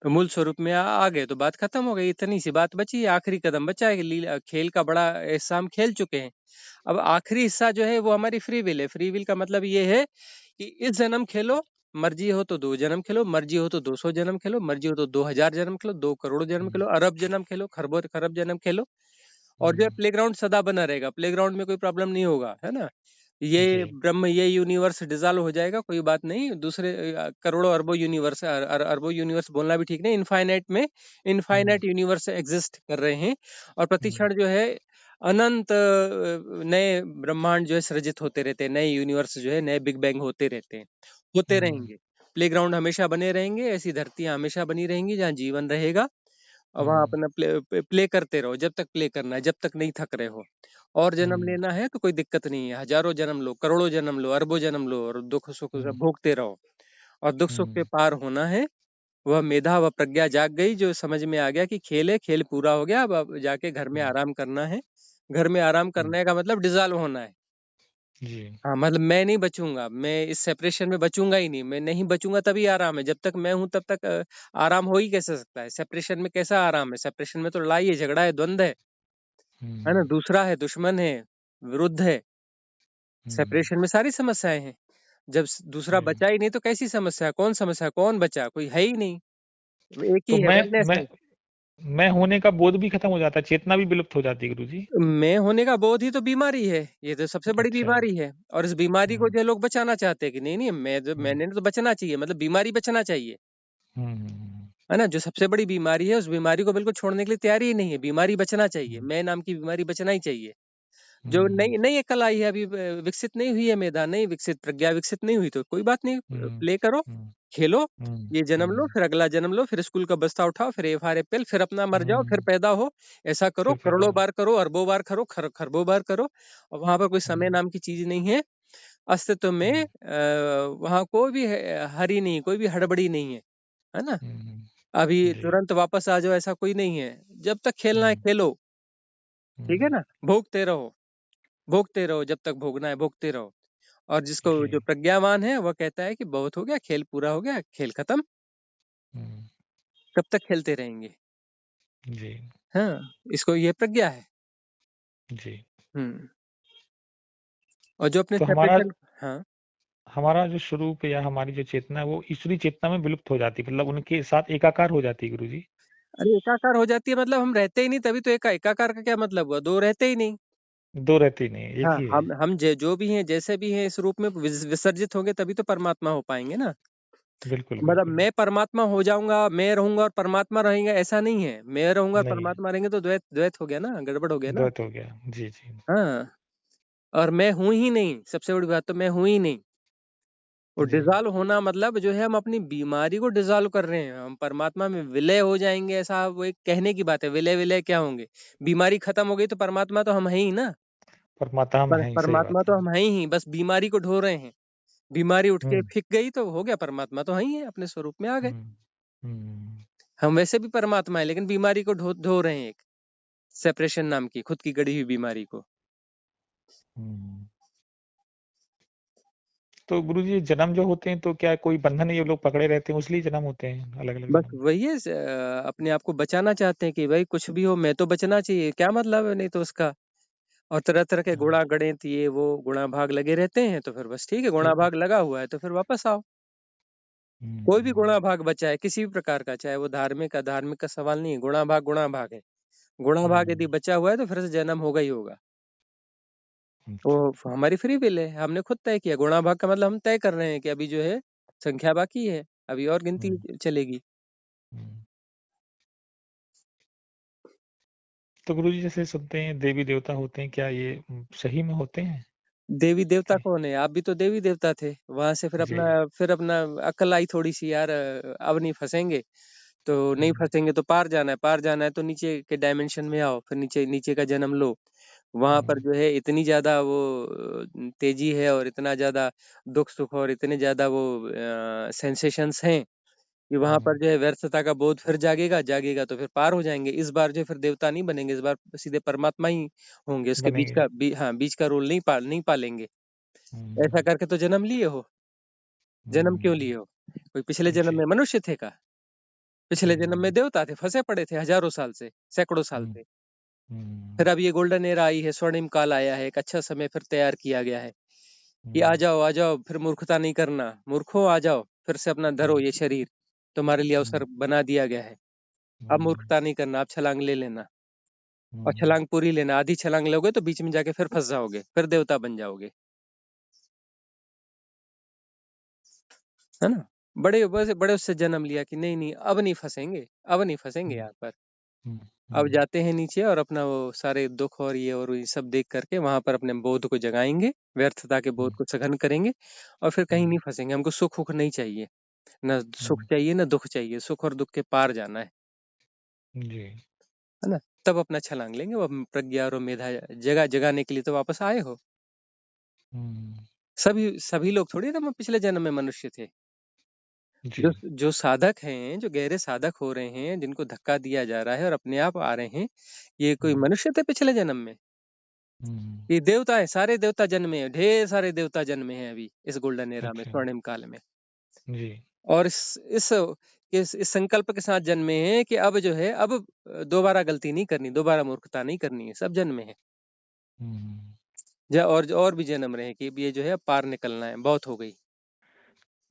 तो मूल स्वरूप में आ गए तो बात खत्म हो गई, इतनी सी बात बची है, आखिरी कदम बचा है, लीला खेल का बड़ा हिस्सा हम खेल चुके हैं। अब आखिरी हिस्सा जो है वो हमारी फ्री विल है। फ्री विल का मतलब ये है कि इस जन्म खेलो, मर्जी हो तो 2 जन्म खेलो, मर्जी हो तो 200 जन्म खेलो, मर्जी हो तो 2000 जन्म खेलो, 2 करोड़ जन्म हुँ, खेलो, अरब जन्म खेलो, खरबों खरब जन्म खेलो। और जो है हुँ, प्लेग्राउंड सदा बना रहेगा, प्लेग्राउंड में कोई प्रॉब्लम नहीं होगा, है ना? ये जी, ब्रह्म, ये यूनिवर्स डिसॉल्व हो जाएगा, कोई बात नहीं। दूसरे करोड़ों अरबों यूनिवर्स, अरबों यूनिवर्स बोलना भी ठीक नहीं, इनफाइनाइट में हुँ, इनफाइनाइट यूनिवर्स एग्जिस्ट कर रहे हैं और हुँ, प्रतिक्षण जो है अनंत नए ब्रह्मांड जो है सृजित होते रहते हैं, नए यूनिवर्स जो है, नए बिग बैंग होते रहते हैं, होते हुँ, रहेंगे। प्लेग्राउंड हमेशा बने रहेंगे, ऐसी धरतियां हमेशा बनी रहेंगी जहाँ जीवन रहेगा और वहाँ हुँ, अपना प्ले करते रहो, जब तक प्ले करना है, जब तक नहीं थक रहे हो। और जन्म हुँ, लेना है तो कोई दिक्कत नहीं है, हजारों जन्म लो, करोड़ों जन्म लो, अरबों जन्म लो और दुख सुख सब हुँ, भोगते रहो। और दुख सुख के हुँ, पार होना है। वह मेधा व प्रज्ञा जाग गई, जो समझ में आ गया कि खेल है, खेल पूरा हो गया, अब जाके घर में हुँ, आराम करना है। घर में आराम हुँ, करने का मतलब डिसॉल्व होना है। जी, हाँ, मतलब मैं नहीं बचूंगा, मैं इस सेपरेशन में बचूंगा ही नहीं, मैं नहीं बचूंगा तभी आराम है। जब तक मैं हूं तब तक आराम हो ही कैसे सकता है? सेपरेशन में कैसा आराम है? सेपरेशन में तो लड़ाई है, झगड़ा है, द्वंद है ना? हुँ, दूसरा है, दुश्मन है, विरुद्ध है। हुँ, सेपरेशन में सारी समस्याएं हैं। जब दूसरा जी। बचा ही नहीं तो कैसी समस्या? कौन समस्या? कौन बचा? कोई है ही नहीं। एक तो ही है, मैं वननेस मैं है। मैं होने का बोध भी खत्म हो जाता है, चेतना भी विलुप्त हो जाती है गुरुजी। मैं होने का बोध ही तो बीमारी है। ये तो सबसे बड़ी अच्छा। बीमारी है और इस बीमारी को हुँ, जो है लोग बचाना चाहते हैं कि नहीं, नहीं, हुँ, मैंने तो बचना चाहिए, मतलब बीमारी बचना चाहिए। हुँ, हुँ, है ना? जो सबसे बड़ी बीमारी है, उस बीमारी को बिल्कुल छोड़ने के लिए तैयार ही नहीं है। बीमारी बचना चाहिए। हुँ, मैं नाम की बीमारी बचना ही चाहिए। जो हुँ, नई नई अकल आई है अभी, विकसित नहीं हुई है मेधा, नहीं विकसित प्रज्ञा विकसित नहीं हुई, तो कोई बात नहीं, हुँ, प्ले करो, हुँ, खेलो, हुँ, ये जन्म लो, हुँ, फिर अगला जन्म लो, फिर स्कूल का बस्ता उठाओ, फिर एफआर एप्पल, फिर अपना मर जाओ, फिर हुँ, पैदा हो। ऐसा करो, फिर पैदा करोड़ों हो। बार करो, अरबों बार करो, खरबों बार करो और वहां पर कोई समय हुँ, नाम की चीज नहीं है अस्तित्व में। हुँ, वहां कोई भी हरी नहीं, कोई भी हड़बड़ी नहीं है ना? हुँ, अभी जी, तुरंत वापस आ जाओ, ऐसा कोई नहीं है। जब तक खेलना है हुँ, खेलो, ठीक है हुँ, ना? भोगते रहो, भोगते रहो, जब तक भोगना है भोगते रहो। और जिसको जी। जो प्रज्ञावान है वह कहता है कि बहुत हो गया, खेल पूरा हो गया, खेल खत्म, हुँ, कब तक खेलते रहेंगे। जी, हाँ, इसको ये प्रज्ञा है। जी। हम्म। और जो अपने तो हमारा सेपरेशन। हाँ। हमारा जो स्वरूप या हमारी जो चेतना है वो ईश्वरीय चेतना में विलुप्त हो जाती है, मतलब उनके साथ एकाकार हो जाती है गुरुजी। अरे एकाकार हो जाती है मतलब हम रहते ही नहीं, तभी तो एकाकार का क्या मतलब हुआ, दो रहते ही नहीं। 2 रहती नहीं है, एक हाँ, ही है। हम जो भी हैं जैसे भी हैं इस रूप में विसर्जित होंगे तभी तो परमात्मा हो पाएंगे ना। बिल्कुल, मतलब बिल्कुल। मैं परमात्मा हो जाऊंगा, मैं रहूंगा और परमात्मा रहेंगे, ऐसा नहीं है। मैं रहूंगा और नहीं है, परमात्मा रहेंगे तो द्वैत द्वैत हो गया ना, गड़बड़ हो गया ना। द्वैत हो गया। जी, जी। हाँ। और मैं हूं ही नहीं, सबसे बड़ी बात तो मैं हूं ही नहीं। वो जी, डिजॉल्व होना मतलब जो है हम अपनी बीमारी को डिजॉल्व कर रहे हैं, हम परमात्मा में विलय हो जाएंगे, ऐसा वो एक कहने की बात है। विलय विलय क्या होंगे, बीमारी खत्म हो गई तो परमात्मा तो हम है ही ना। परमात्मा हम हैं ही, सही परमात्मा बात तो है। हम है ही, बस बीमारी को ढो रहे हैं। बीमारी उठ हुँ, के फिक गई तो हो गया, परमात्मा तो है ही है, अपने स्वरूप में आ गए। हुँ, हुँ, हम वैसे भी परमात्मा है, लेकिन बीमारी को ढो ढो रहे हैं, एक सेपरेशन नाम की खुद की गड़ी हुई बीमारी को। हुँ। तो गुरुजी जन्म जो होते हैं तो क्या कोई बंधन ये लोग पकड़े रहते हैं इसलिए जन्म होते हैं, अलग-अलग बस जन्म? वही है, अपने आप को बचाना चाहते हैं कि भाई कुछ भी हो मैं तो बचना चाहिए, क्या मतलब है नहीं तो उसका। और तरह तरह के हाँ, गुणा गणित ये वो गुणा भाग लगे रहते हैं, तो फिर बस ठीक है, गुणा ठीक है। भाग लगा हुआ है तो फिर वापस आओ। हुँ, कोई भी हुँ, गुणा भाग बचा है किसी भी प्रकार का, चाहे वो धार्मिक का सवाल नहीं है, गुणा भाग है। गुणा भाग यदि हुँ, बचा हुआ है तो फिर से जन्म होगा ही होगा। वो अच्छा। हमारी फ्री विल है, हमने खुद तय किया। गुणा भाग का मतलब हम तय कर रहे हैं कि अभी जो है संख्या बाकी है, अभी और गिनती हुँ, चलेगी। हुँ। तो गुरुजी जैसे सुनते हैं देवी-देवता होते हैं, क्या ये सही में होते हैं? देवी देवता कि कौन है, आप भी तो देवी देवता थे। वहां से जी। फिर अपना अक्ल आई थोड़ी सी यार, अब नहीं फंसेंगे। तो नहीं हुँ, फंसेंगे तो पार जाना है, पार जाना है तो नीचे के डायमेंशन में आओ, फिर नीचे नीचे का जन्म लो। वहां पर हुँ, जो है इतनी ज्यादा वो तेजी है और इतना ज्यादा दुख सुख और इतने ज्यादा वो सेंसेशंस हैं कि वहां पर हुँ। जो है व्यर्थता का बोध फिर जागेगा, जागेगा तो फिर पार हो जाएंगे। इस बार जो है फिर देवता नहीं बनेंगे, इस बार सीधे परमात्मा ही होंगे, उसके बनेंगे। हाँ बीच का रोल नहीं पालेंगे। ऐसा हुँ, करके तो जन्म लिए हो। जन्म क्यों लिए हुँ। हो, कोई पिछले जन्म जी। में मनुष्य थे का? पिछले जन्म में हुँ, देवता थे, फंसे पड़े थे हजारों साल से, सैकड़ों साल हुँ, से। हुँ, फिर अब ये गोल्डन एरा आई है, स्वर्णिम काल आया है, एक अच्छा समय फिर तैयार किया गया है कि हुँ, आ जाओ, फिर मूर्खता नहीं करना, मूर्खों आ जाओ, फिर से अपना धरो हुँ, ये शरीर, तुम्हारे लिए हुँ, अवसर बना दिया गया है। अब हुँ, मूर्खता नहीं करना, अब छलांग ले लेना। और हुँ। छलांग पूरी लेना, आधी छलांग लोगे तो बीच में जाके फिर फंस जाओगे, फिर देवता बन जाओगे, है ना। बड़े उससे जन्म लिया कि नहीं नहीं अब नहीं फंसेंगे, अब नहीं फंसेंगे हुँ, यहाँ पर। हुँ, अब हुँ, जाते हैं नीचे और अपना वो सारे दुख और ये सब देख करके वहां पर अपने बोध को जगाएंगे, व्यर्थता के बोध हुँ, को सघन करेंगे। और फिर कहीं हुँ, नहीं फंसेंगे, हमको सुख उख नहीं चाहिए, ना सुख हुँ, चाहिए ना दुख चाहिए, सुख और दुख के पार जाना जी। है ना। तब अपना छलांग लेंगे, वो प्रज्ञा और मेधा जगाने के लिए तो वापस आए हो। हुँ, सभी सभी लोग थोड़ी ना पिछले जन्म में मनुष्य थे। जी। जो साधक हैं, जो गहरे साधक हो रहे हैं, जिनको धक्का दिया जा रहा है और अपने आप आ रहे हैं, ये कोई हुँ, मनुष्य थे पिछले जन्म में? हुँ, ये देवता है, सारे देवता जन्मे हैं, ढेर सारे देवता जन्मे हैं अभी इस गोल्डन एरा में, अच्छा। स्वर्णिम काल में। जी। और इस संकल्प के साथ जन्मे हैं कि अब जो है अब दोबारा गलती नहीं करनी, दोबारा मूर्खता नहीं करनी है, सब जन्मे हैं। हुँ, और भी जन्म रहे हैं कि अब ये जो है अब पार निकलना है, बहुत हो गई,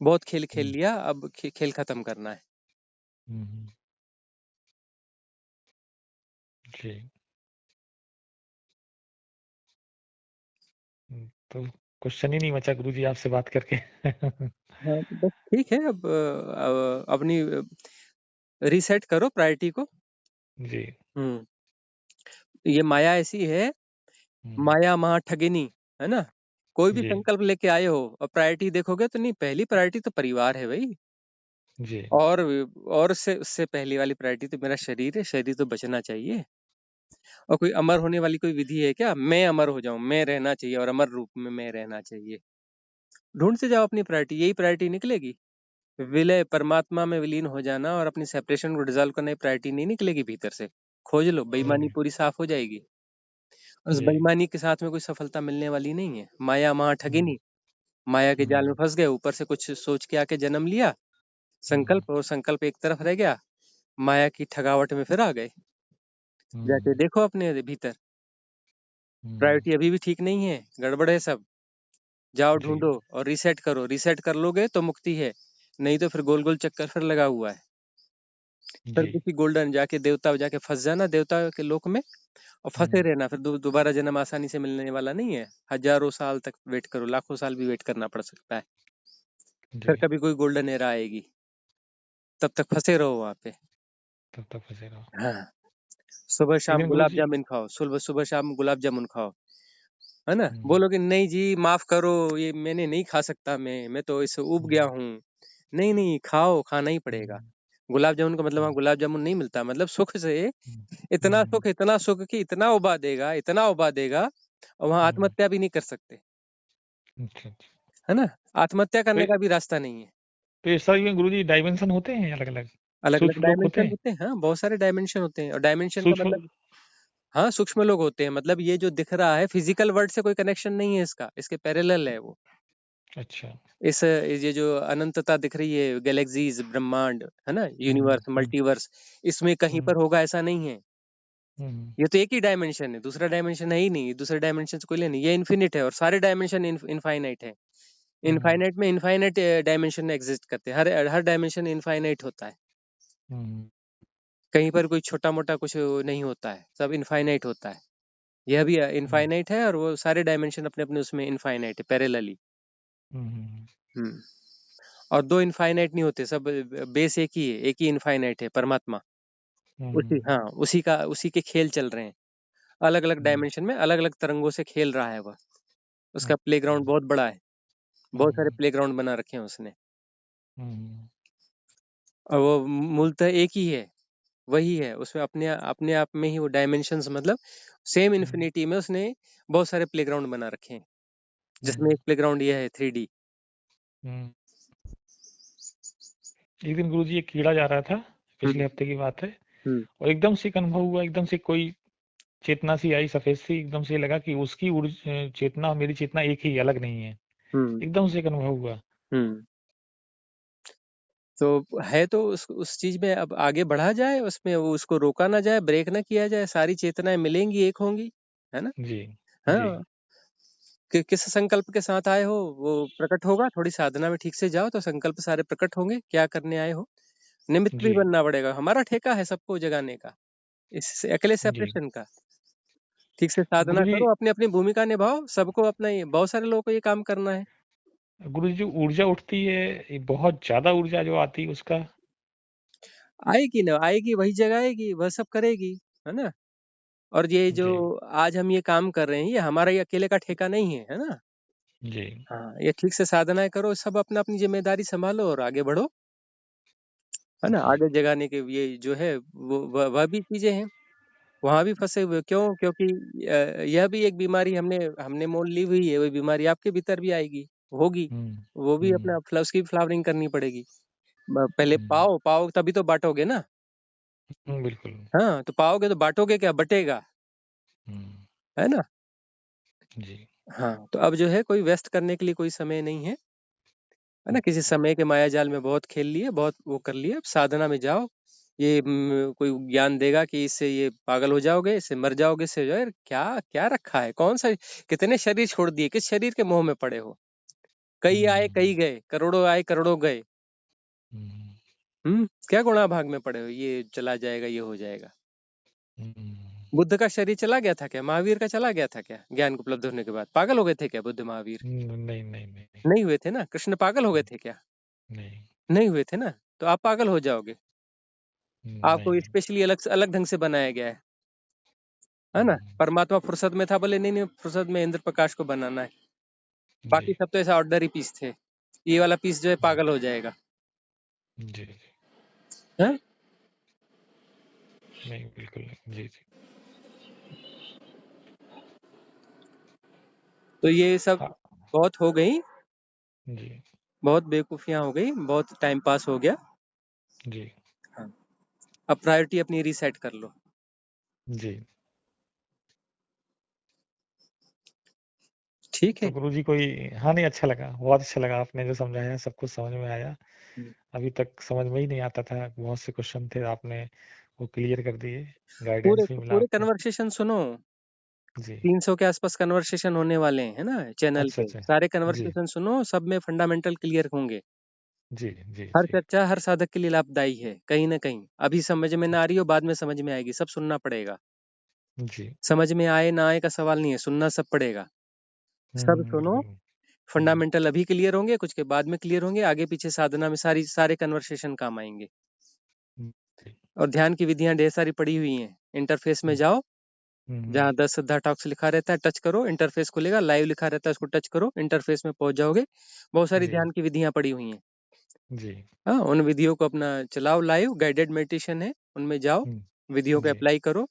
बहुत खेल खेल हुँ, लिया, अब खेल खत्म करना है। हुँ, हुँ, जी। तो क्वेश्चन ही नहीं बचा गुरुजी आपसे बात करके। हाँ, तो बस ठीक है, अब अपनी रीसेट करो प्रायोरिटी को। जी। हम्म। ये माया ऐसी है, हुँ, माया महा ठगिनी, है ना। कोई भी जी, संकल्प लेके आए हो और प्रायोरिटी देखोगे तो नहीं, पहली प्रायोरिटी तो परिवार है भाई। जी, और उससे उससे पहली वाली प्रायोरिटी तो मेरा शरीर है, शरीर तो बचना चाहिए। और कोई अमर होने वाली कोई विधि है क्या, मैं अमर हो जाऊं, मैं रहना चाहिए और अमर रूप में मैं रहना चाहिए। ढूंढते जाओ अपनी प्रायोरिटी, यही प्रायोरिटी निकलेगी। विलय, परमात्मा में विलीन हो जाना और अपनी सेपरेशन को डिसॉल्व करना, प्रायोरिटी नहीं निकलेगी भीतर से। खोज लो, बेईमानी जी, पूरी साफ हो जाएगी। उस जी, बेईमानी के साथ में कोई सफलता मिलने वाली नहीं है, माया महा हुँ, ठगिनी। माया के जाल में फंस गए, ऊपर से कुछ सोच के आके जन्म लिया संकल्प, और संकल्प एक तरफ रह गया, माया की ठगावट में फिर आ गए। जाके देखो अपने भीतर, प्रायोरिटी अभी भी ठीक नहीं है, गड़बड़ है सब, जाओ जी, ढूंढो और रीसेट करो, रीसेट कर लोगे तो मुक्ति है, नहीं तो फिर गोल गोल चक्कर फिर लगा हुआ है। फिर जी, किसी गोल्डन जाके देवता जाके फंस जाना देवता के लोक में, और फंसे रहना, फिर दोबारा जन्म आसानी से मिलने वाला नहीं है, हजारों साल तक वेट करो, लाखों साल भी वेट करना पड़ सकता है, जी, फिर कभी कोई गोल्डन एरा आएगी, तब तक फंसे रहो वहां पे। तब तक फँसे रहो। हाँ, सुबह शाम लेकिन गुलाब गुरुजी जामुन खाओ, सुबह सुबह शाम गुलाब जामुन खाओ, है ना, हुँ, बोलोगे नहीं जी माफ करो, ये मैंने नहीं खा सकता, मैं तो इससे उब गया हुँ, हूँ, नहीं नहीं खाओ, खाना ही पड़ेगा। हुँ, गुलाब जामुन का मतलब वहाँ हुँ, गुलाब जामुन नहीं मिलता, मतलब सुख से हुँ, हुँ, इतना सुख कि इतना उबा देगा, इतना उबा देगा, और वहां हुँ, आत्महत्या भी नहीं कर सकते, अच्छा, अच्छा। है ना, आत्महत्या तो करने ये का भी रास्ता नहीं है। तो ये सब में गुरुजी डायमेंशन होते हैं अलग-अलग? अलग अलग सूक्ष्म लोक होते डायमेंशन हैं? होते हैं, हाँ बहुत सारे डायमेंशन होते हैं, और डायमेंशन का सूक्ष्म मतलब, हाँ सूक्ष्म लोग होते हैं, मतलब ये जो दिख रहा है फिजिकल वर्ल्ड से कोई कनेक्शन नहीं है इसका, इसके पैरेलल है वो। अच्छा। ये जो अनंतता दिख रही है, गैलेक्सीज, ब्रह्मांड, है ना, हुँ, यूनिवर्स, हुँ, मल्टीवर्स, इसमें कहीं हुँ, पर होगा ऐसा नहीं है। हुँ, ये तो एक ही डायमेंशन है, दूसरा डायमेंशन है ही नहीं, दूसरे डायमेंशन से कोई लेना नहीं, ये इन्फिनिट है, और सारे डायमेंशन इनफाइनाइट है। हुँ, इनफाइनाइट में इनफाइनाइट डायमेंशन एग्जिस्ट करते हैं, हर हर डायमेंशन इनफाइनाइट होता है, हुँ, कहीं पर कोई छोटा मोटा कुछ नहीं होता है, सब इनफाइनाइट होता है। यह भी हुँ, इनफाइनाइट है, और वो सारे डायमेंशन अपने अपने उसमें इनफाइनाइट है, पैरेलली। हुँ, हुँ, हम्म। और दो इनफाइनाइट नहीं होते, सब बेस एक ही इनफाइनाइट है, परमात्मा। उसी, हुँ, हाँ, उसी के खेल चल रहे हैं, अलग अलग हुँ, डायमेंशन में अलग अलग तरंगों से खेल रहा है वह। उसका अच्छा। प्लेग्राउंड बहुत बड़ा है, बहुत सारे हुँ, प्लेग्राउंड बना रखे हैं उसने, हुँ, और वो मूलतः एक ही है, वही है, उसमें अपने अपने आप में ही वो डायमेंशंस, मतलब सेम हुँ, इन्फिनिटी में उसने बहुत सारे प्लेग्राउंड बना रखे हैं, जिसमें हुँ, एक प्लेग्राउंड यह है 3D। हुँ। एक दिन गुरुजी एक कीड़ा जा रहा था, हम्म। पिछले हफ्ते की बात है, हम्म। और एकदम से एक अनुभव हुआ, एकदम से कोई चेतना सी आई सफ़ेद सी, एकदम से लगा कि उसकी चेतना और मेरी चेतना एक ही, अलग नहीं है। हम्म। एकदम से एक अनुभव हुआ। हम्म। तो है, तो उस चीज में अब आगे बढ़ा जाए, उसमें वो उसको रोका ना जाए, ब्रेक ना किया जाए, सारी चेतनाएं मिलेंगी, एक होंगी, है ना। जी, जी, हाँ, किस संकल्प के साथ आए हो वो प्रकट होगा, थोड़ी साधना में ठीक से जाओ तो संकल्प सारे प्रकट होंगे, क्या करने आए हो, निमित्त भी जी, बनना पड़ेगा, हमारा ठेका है सबको जगाने का, इससे अकेले जी। सेपरेशन का। ठीक से तो साधना गुरुजी करो, अपनी अपनी भूमिका निभाओ, सबको अपना, ये बहुत सारे लोगों को ये काम करना है। गुरुजी जो ऊर्जा उठती है, ये बहुत ज़्यादा ऊर्जा जो आती है उसका। आएगी ना, आएगी, वही जगाएगी, वह सब करेगी, है ना। और ये जो जी, आज हम ये काम कर रहे हैं, ये हमारा ये अकेले का ठेका नहीं है, है ना। जी, हाँ, ये ठीक से साधनाएं करो, सब अपना अपनी जिम्मेदारी संभालो और आगे बढ़ो, है ना, जी। आगे जगाने के ये जो है वो वह भी चीजें हैं, वहां भी फंसे हुए, क्यों, क्योंकि यह भी एक बीमारी हमने हमने मोल ली हुई है, वही बीमारी आपके भीतर भी आएगी, होगी, हुँ, वो भी हुँ, अपना उसकी फ्लावरिंग करनी पड़ेगी। पहले हुँ, पाओ, पाओ तभी तो बांटोगे ना। हुँ, बिल्कुल। हाँ, तो पाओगे तो बांटोगे क्या, बटेगा, हुँ, है ना। जी, हाँ, तो अब जो है कोई व्यस्त करने के लिए कोई समय नहीं है ना, किसी समय के माया जाल में बहुत खेल लिए, बहुत वो कर लिए, अब साधना में जाओ। ये कोई ज्ञान देगा कि इससे ये पागल हो जाओगे, इससे मर जाओगे, इससे जो है क्या क्या रखा है, कौन सा, कितने शरीर छोड़ दिए, किस शरीर के मोह में पड़े हो, कई आए कई हुँ, गए, करोड़ों आए करोड़ों गए, हुँ, क्या गुणा भाग में पड़े हो, ये चला जाएगा, ये हो जाएगा। हुँ, बुद्ध का शरीर चला गया था क्या, महावीर का चला गया था क्या, ज्ञान को उपलब्ध होने के बाद पागल हो गए थे क्या बुद्ध महावीर, नहीं, नहीं, नहीं, नहीं हुए थे ना, कृष्ण पागल हो गए थे क्या, नहीं, नहीं हुए थे ना, तो आप पागल हो जाओगे, आपको नहीं। स्पेशली अलग अलग ढंग से बनाया गया है ना। हुँ, परमात्मा फुर्सत में था, बोले नहीं नहीं, फुर्सत में इंद्र प्रकाश को बनाना है, बाकी जी, सब तो ऐसा ऑर्डनरी पीस थे, ये वाला पीस जो है जी, पागल हो जाएगा, जी, जी। है। नहीं, बिल्कुल नहीं। जी, जी। तो ये सब हाँ, बहुत हो गई, जी, बहुत बेवकूफियां हो गई, बहुत टाइम पास हो गया। जी, हाँ, अब प्रायोरिटी अपनी रीसेट कर लो। जी। ठीक। ठीक तो है? गुरुजी कोई हाँ, नहीं अच्छा लगा, बहुत अच्छा लगा आपने जो समझाया सब कुछ समझ में आया। हुँ। अभी तक समझ में ही नहीं आता था, बहुत से क्वेश्चन थे आपने वो क्लियर कर दिए, पूरे गाइडेंस भी मिला पूरे आपका। कन्वर्सेशन सुनो, जी। 300 के आस-पास कन्वर्सेशन होने वाले हैं, है ना? चैनल अच्छा, पे। अच्छा। सारे जी, कन्वर्सेशन सुनो, सब में फंडामेंटल क्लियर होंगे। जी, जी, हर जी, चर्चा हर साधक के लिए लाभदायी है, कहीं न कहीं। अभी समझ में ना आ रही हो, बाद में समझ में आएगी, सब सुनना पड़ेगा। जी। समझ में आए ना आए का सवाल नहीं है, सुनना सब पड़ेगा। सब सुनो, हुँ, जी, फंडामेंटल अभी क्लियर होंगे, कुछ के बाद में क्लियर होंगे, आगे पीछे साधना में सारे कन्वर्सेशन काम आएँगे। जी, और ध्यान की विधियाँ ढेर सारी पड़ी हुई हैं। इंटरफ़ेस में हुँ, जाओ, हुँ, जहाँ 10 श्रद्धा टॉक्स लिखा रहता है, टच करो, इंटरफ़ेस खुलेगा, लाइव लिखा रहता है, उसको टच करो, इंटरफ़ेस में पहुँच जाओगे। बहुत सारी जी, ध्यान की विधियाँ पड़ी हुई हैं। जी, हाँ, उन विधियों को अपना चलाओ, लाइव गाइडेड मेडिटेशन है, उनमें जाओ, हुँ, विधियों को जी, अप्लाई करो।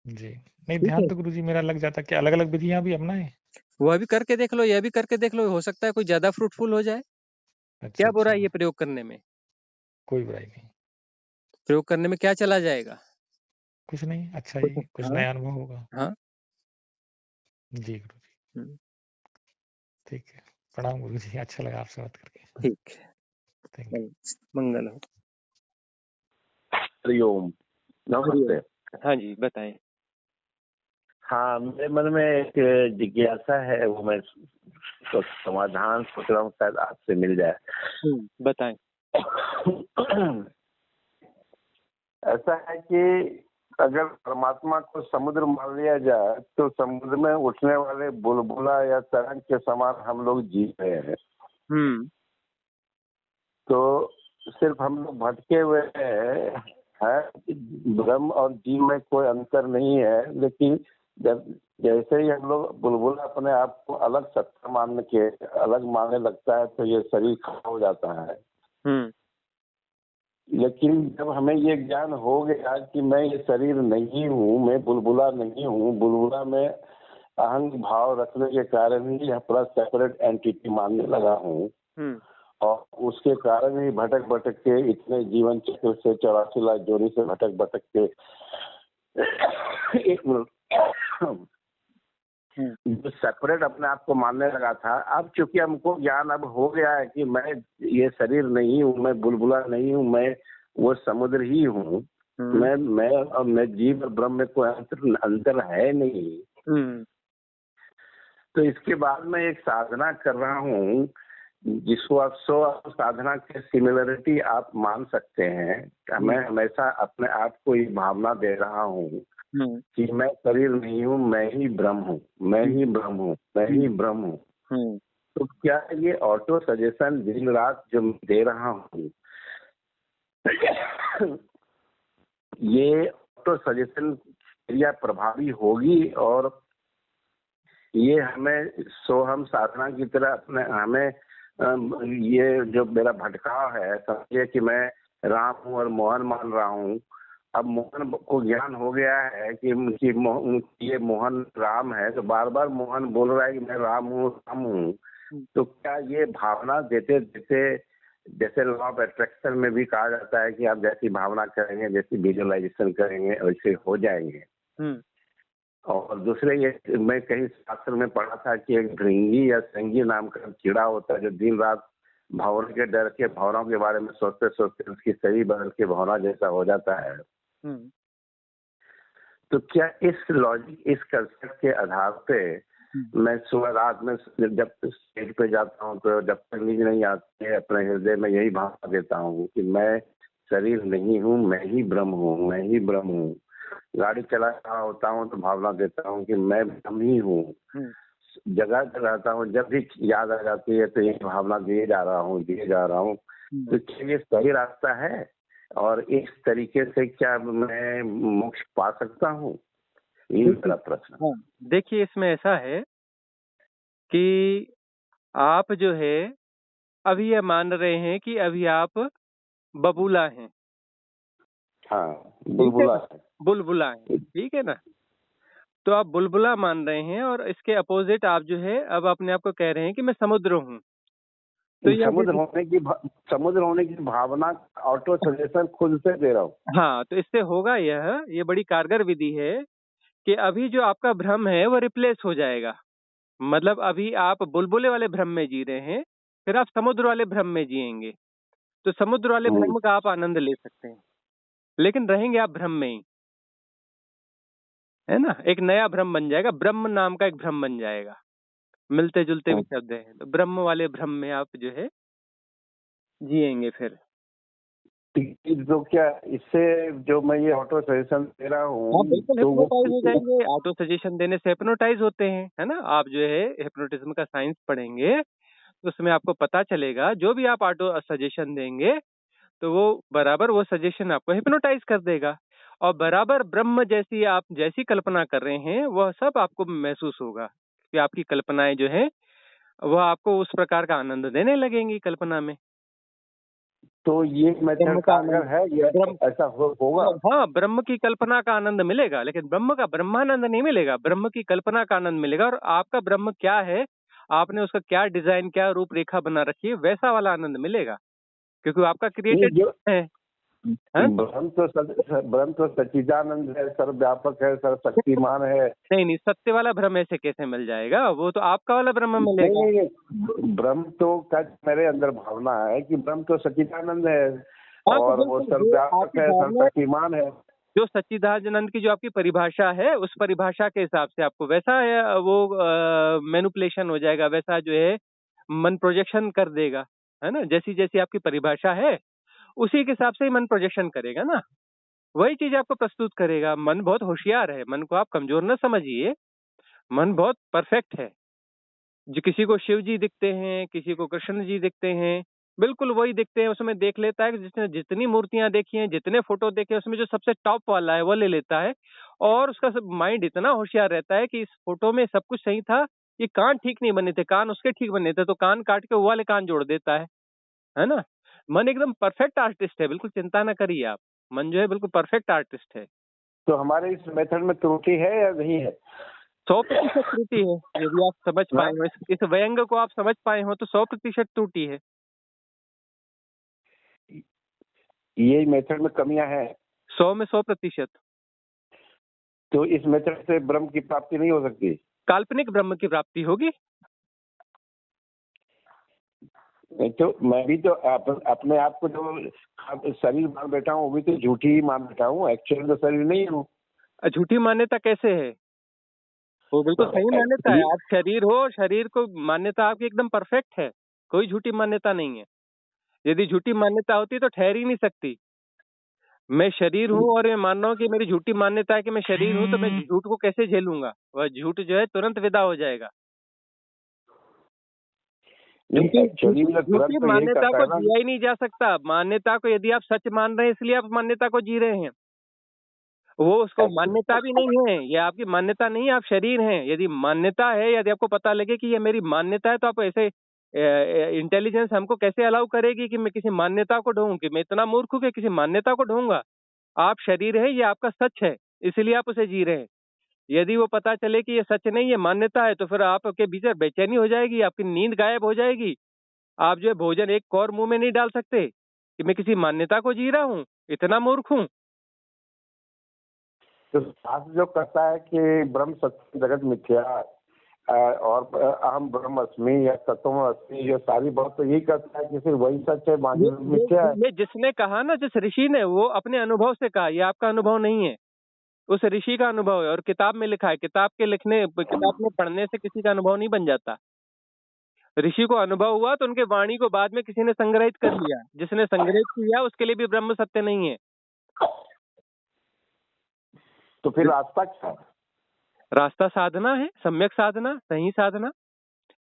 जी। नहीं, ठीक ध्यान है? तो गुरुजी मेरा लग जाता, क्या अलग-अलग विधियाँ भी अपनाएँ? वह भी करके देख लो, यह भी करके देख लो, हो सकता है कोई ज़्यादा फ्रूटफुल हो जाए। अच्छा, क्या बुरा है अच्छा, ये प्रयोग करने में? कोई बुराई नहीं। प्रयोग करने में क्या चला जाएगा? कुछ नहीं, अच्छा कुछ ही कुछ हाँ, नया अनुभव होगा। हाँ। जी, गुरुजी, हुँ, ठीक है। प्रणाम गुरुजी, अच्छा लगा आपसे बात करके। ठीक है। Thank you. मंग मंगल हो। हरिओम। हरिओम। नमस्ते। हाँ जी, बताएँ। हाँ, मेरे मन में एक जिज्ञासा है, वो मैं तो समाधान सोच रहा हूँ शायद आपसे मिल जाए। बताएँ। ऐसा है कि अगर परमात्मा को समुद्र मान लिया जाए तो समुद्र में उठने वाले बुलबुला या तरंग के समान हम लोग जी रहे हैं। हुँ, तो सिर्फ हम लोग भटके हुए हैं। ब्रह्म और जीव में कोई अंतर नहीं है, लेकिन जब जैसे ही हम लोग बुलबुला अपने आप को अलग सत्ता मान के अलग मानने लगता है तो ये शरीर खड़ा हो जाता है। हुँ, लेकिन जब हमें ये ज्ञान हो गया कि मैं ये शरीर नहीं हूँ, मैं बुलबुला नहीं हूँ, बुलबुला में अहंग भाव रखने के कारण ही यह पूरा सेपरेट एंटिटी मानने लगा हूँ, हुँ, और उसके कारण ही भटक भटक के इतने जीवन चक्र से 84 लाख जोड़ी से भटक भटक के एक मिनट हुँ, जो सेपरेट अपने आप को मानने लगा था, अब चूंकि हमको ज्ञान अब हो गया है कि मैं ये शरीर नहीं हूँ, मैं बुलबुला नहीं हूँ, मैं वो समुद्र ही हूँ। हुँ, मैं जीव और ब्रह्म में कोई अंतर अंतर है नहीं। हुँ, तो इसके बाद मैं एक साधना कर रहा हूँ जिसको आप साधना के सिमिलरिटी आप मान सकते हैं। मैं हमेशा अपने आप को ये भावना दे रहा हूँ हुँ, कि मैं शरीर नहीं हूँ, मैं ही ब्रह्म हूँ, मैं ही ब्रह्म हूँ, मैं ही ब्रह्म हूँ। हुँ, तो क्या ये ऑटो सजेशन दिन रात जो मैं दे रहा हूँ ये ऑटो सजेशन क्रिया प्रभावी होगी, और ये हमें सोहम साधना की तरह अपने हमें ये जो मेरा भटकाव है, समझिए कि मैं राम हूँ और मोहन मान रहा हूँ। अब मोहन को ज्ञान हो गया है कि ये मोहन राम है, तो बार बार मोहन बोल रहा है कि मैं राम हूँ। तो क्या ये भावना देते देते, जैसे लॉ ऑफ अट्रैक्शन में भी कहा जाता है कि आप जैसी भावना करेंगे, जैसी विजुअलाइजेशन करेंगे, वैसे हो जाएंगे। हुँ, और दूसरे ये मैं कहीं शास्त्र में पढ़ा था कि एक भृंगी या संगी नाम का कीड़ा होता है जो दिन रात भंवरों के डर के भंवरों के बारे में सोचते सोचते उसकी शरीर बदल के भंवरा जैसा हो जाता है। हुँ, तो क्या इस लॉजिक, इस कंसेप्ट के आधार पे मैं सुबह रात में जब स्टेज पे जाता हूँ तो जब तक नींद नहीं आती है अपने हृदय में यही भावना देता हूँ कि मैं शरीर नहीं हूँ, मैं ही ब्रह्म हूँ, मैं ही ब्रह्म हूँ। गाड़ी चला रहा होता हूँ तो भावना देता हूँ कि मैं ब्रह्म ही हूँ। हुँ, जगह पे रहता हूँ, जब भी याद आ जाती है तो ये भावना दिए जा रहा हूँ, दिए जा रहा हूँ। तो क्या ये सही रास्ता है, और इस तरीके से क्या मैं मोक्ष पा सकता हूँ? ये मेरा प्रश्न। हाँ, देखिए इसमें ऐसा है कि आप जो है अभी ये मान रहे हैं कि अभी आप बबूला हैं, हाँ, ठीक है बुलबुला ना? बुलबुला हैं, ठीक है ना? तो आप बुलबुला मान रहे हैं और इसके अपोजिट आप जो है अब अपने आप को कह रहे हैं कि मैं समुद्र हूँ। तो है। ये अभी समुद्र होने की भावना ऑटो सजेशन खुद से दे रहा हूँ। हाँ, तो इससे होगा ये बड़ी कारगर विधि है कि अभी जो आपका भ्रम है वो रिप्लेस हो जाएगा। मतलब अभी आप बुलबुले वाले भ्रम में जी रहे हैं, फिर आप समुद्र वाले भ्रम में जिएंगे, तो समुद्र वाले भ्रम का आप आनंद ले सकते हैं, लेकिन रहेंगे आप भ्रम में ही, है ना। एक नया भ्रम बन जाएगा, ब्रह्म नाम का एक भ्रम बन जाएगा, मिलते जुलते भी शब्द हैं, तो ब्रह्म वाले भ्रम में आप जो है जिएंगे फिर। तो क्या इससे जो मैं ये ऑटो सजेशन दे रहा हूँ बिल्कुल तो वो हिप्नोटाइज हो जाएंगे। ऑटो सजेशन देने से हिप्नोटाइज होते हैं, है ना। आप जो है हिप्नोटिज्म का साइंस पढ़ेंगे तो उसमें आपको पता चलेगा, जो भी आप ऑटो सजेशन देंगे तो वो बराबर वो सजेशन आपको हिप्नोटाइज कर देगा, और बराबर ब्रह्म जैसी आप जैसी कल्पना कर रहे हैं वह सब आपको महसूस होगा, कि आपकी कल्पनाएं जो है वह आपको उस प्रकार का आनंद देने लगेंगी कल्पना में। तो ये मेथड कारगर है, ये ऐसा होगा? हाँ, ब्रह्म की कल्पना का आनंद मिलेगा, लेकिन ब्रह्म का ब्रह्मानंद नहीं मिलेगा, ब्रह्म की कल्पना का आनंद मिलेगा। और आपका ब्रह्म क्या है, आपने उसका क्या डिजाइन, क्या रूपरेखा बना रखी है, वैसा वाला आनंद मिलेगा, क्योंकि आपका क्रिएटेड है। ब्रह्म तो सच्चिदानंद है, सर्वव्यापक है, सर्वशक्तिमान है। नहीं, सत्य वाला ब्रह्म ऐसे कैसे मिल जाएगा, वो तो आपका वाला ब्रह्म मिलेगा। नहीं, ब्रह्म तो मेरे अंदर भावना है कि ब्रह्म तो सच्चिदानंद है और वो सर्वव्यापक है, सर्वशक्तिमान है। जो सच्चिदानंद की जो आपकी परिभाषा है, उस परिभाषा के हिसाब से आपको वैसा वो मैनिपुलेशन हो जाएगा, वैसा जो है मन प्रोजेक्शन कर देगा, है ना। जैसी जैसी आपकी परिभाषा है उसी के हिसाब से ही मन प्रोजेक्शन करेगा ना, वही चीज आपको प्रस्तुत करेगा। मन बहुत होशियार है, मन को आप कमजोर न समझिए, मन बहुत परफेक्ट है। जो किसी को शिव जी दिखते हैं, किसी को कृष्ण जी दिखते हैं, बिल्कुल वही दिखते हैं, उसमें देख लेता है कि जिसने जितनी मूर्तियां देखी हैं, जितने फोटो देखे, उसमें जो सबसे टॉप वाला है वो ले लेता है, और उसका सब माइंड इतना होशियार रहता है कि इस फोटो में सब कुछ सही था, ये कान ठीक नहीं बने थे, कान उसके ठीक बने थे, तो कान काट के वो वाले कान जोड़ देता है ना। मन एकदम परफेक्ट आर्टिस्ट है, बिल्कुल चिंता ना करिए आप, मन जो है बिल्कुल परफेक्ट आर्टिस्ट है। तो हमारे इस मेथड में त्रुटि है या नहीं है? 100% त्रुटि है, यदि आप समझ पाए हो इस व्यंग को, आप समझ पाए हो तो 100% त्रुटि है। ये मेथड में कमियां हैं? 100 में 100%। तो इस मेथड से ब्रह्म की प्राप्ति नहीं हो सकती? काल्पनिक ब्रह्म की प्राप्ति होगी। तो मैं भी तो अपने आप को जो शरीर मान बैठा हूँ वो भी तो झूठी ही मान बैठा हूँ, एक्चुअल तो शरीर नहीं हूँ। झूठी मान्यता कैसे है, वो बिल्कुल सही मान्यता है। आप शरीर हो, शरीर को मान्यता आपकी एकदम परफेक्ट है, कोई झूठी मान्यता नहीं है। यदि झूठी मान्यता होती तो ठहर ही नहीं सकती। मैं शरीर हूँ और मैं मान रहा हूँ कि मेरी झूठी मान्यता है कि मैं शरीर हूँ, तो मैं झूठ को कैसे झेलूंगा, वह झूठ जो है तुरंत विदा हो जाएगा। झूठी मान्यता को जिया ही नहीं जा सकता। मान्यता को यदि आप सच मान रहे हैं इसलिए आप मान्यता को जी रहे हैं, वो उसको मान्यता भी नहीं है, ये आपकी मान्यता नहीं है, आप शरीर हैं। यदि मान्यता है, यदि आपको पता लगे कि ये मेरी मान्यता है, तो आप ऐसे इंटेलिजेंस हमको कैसे अलाउ करेगी कि मैं किसी मान्यता को ढूंढूं, कि मैं इतना मूर्ख हूं कि किसी मान्यता को ढूंढूंगा। आप शरीर है, ये आपका सच है, इसलिए आप उसे जी रहे हैं। यदि वो पता चले कि ये सच नहीं है, मान्यता है, तो फिर आपके भीतर बेचैनी हो जाएगी, आपकी नींद गायब हो जाएगी। आप जो है भोजन एक कौर मुंह में नहीं डाल सकते कि मैं किसी मान्यता को जी रहा हूँ, इतना मूर्ख हूँ। तो शास्त्र जो कहता है कि ब्रह्म सत्य जगत मिथ्या और अहम ब्रह्म अस्मि या तत्व अस्मि, ये सारी बात तो यही कहता है कि सिर्फ वही सच है, बाकी मिथ्या है। ये जिसने कहा ना, जिस ऋषि ने, वो अपने अनुभव से कहा, ये आपका अनुभव नहीं है, उस ऋषि का अनुभव है। और किताब में लिखा है, किताब में पढ़ने से किसी का अनुभव नहीं बन जाता। ऋषि को अनुभव हुआ तो उनके वाणी को बाद में किसी ने संग्रहित कर लिया, जिसने संग्रहित किया उसके लिए भी ब्रह्म सत्य नहीं है। तो फिर रास्ता क्या है? रास्ता साधना है, सम्यक साधना, सही साधना।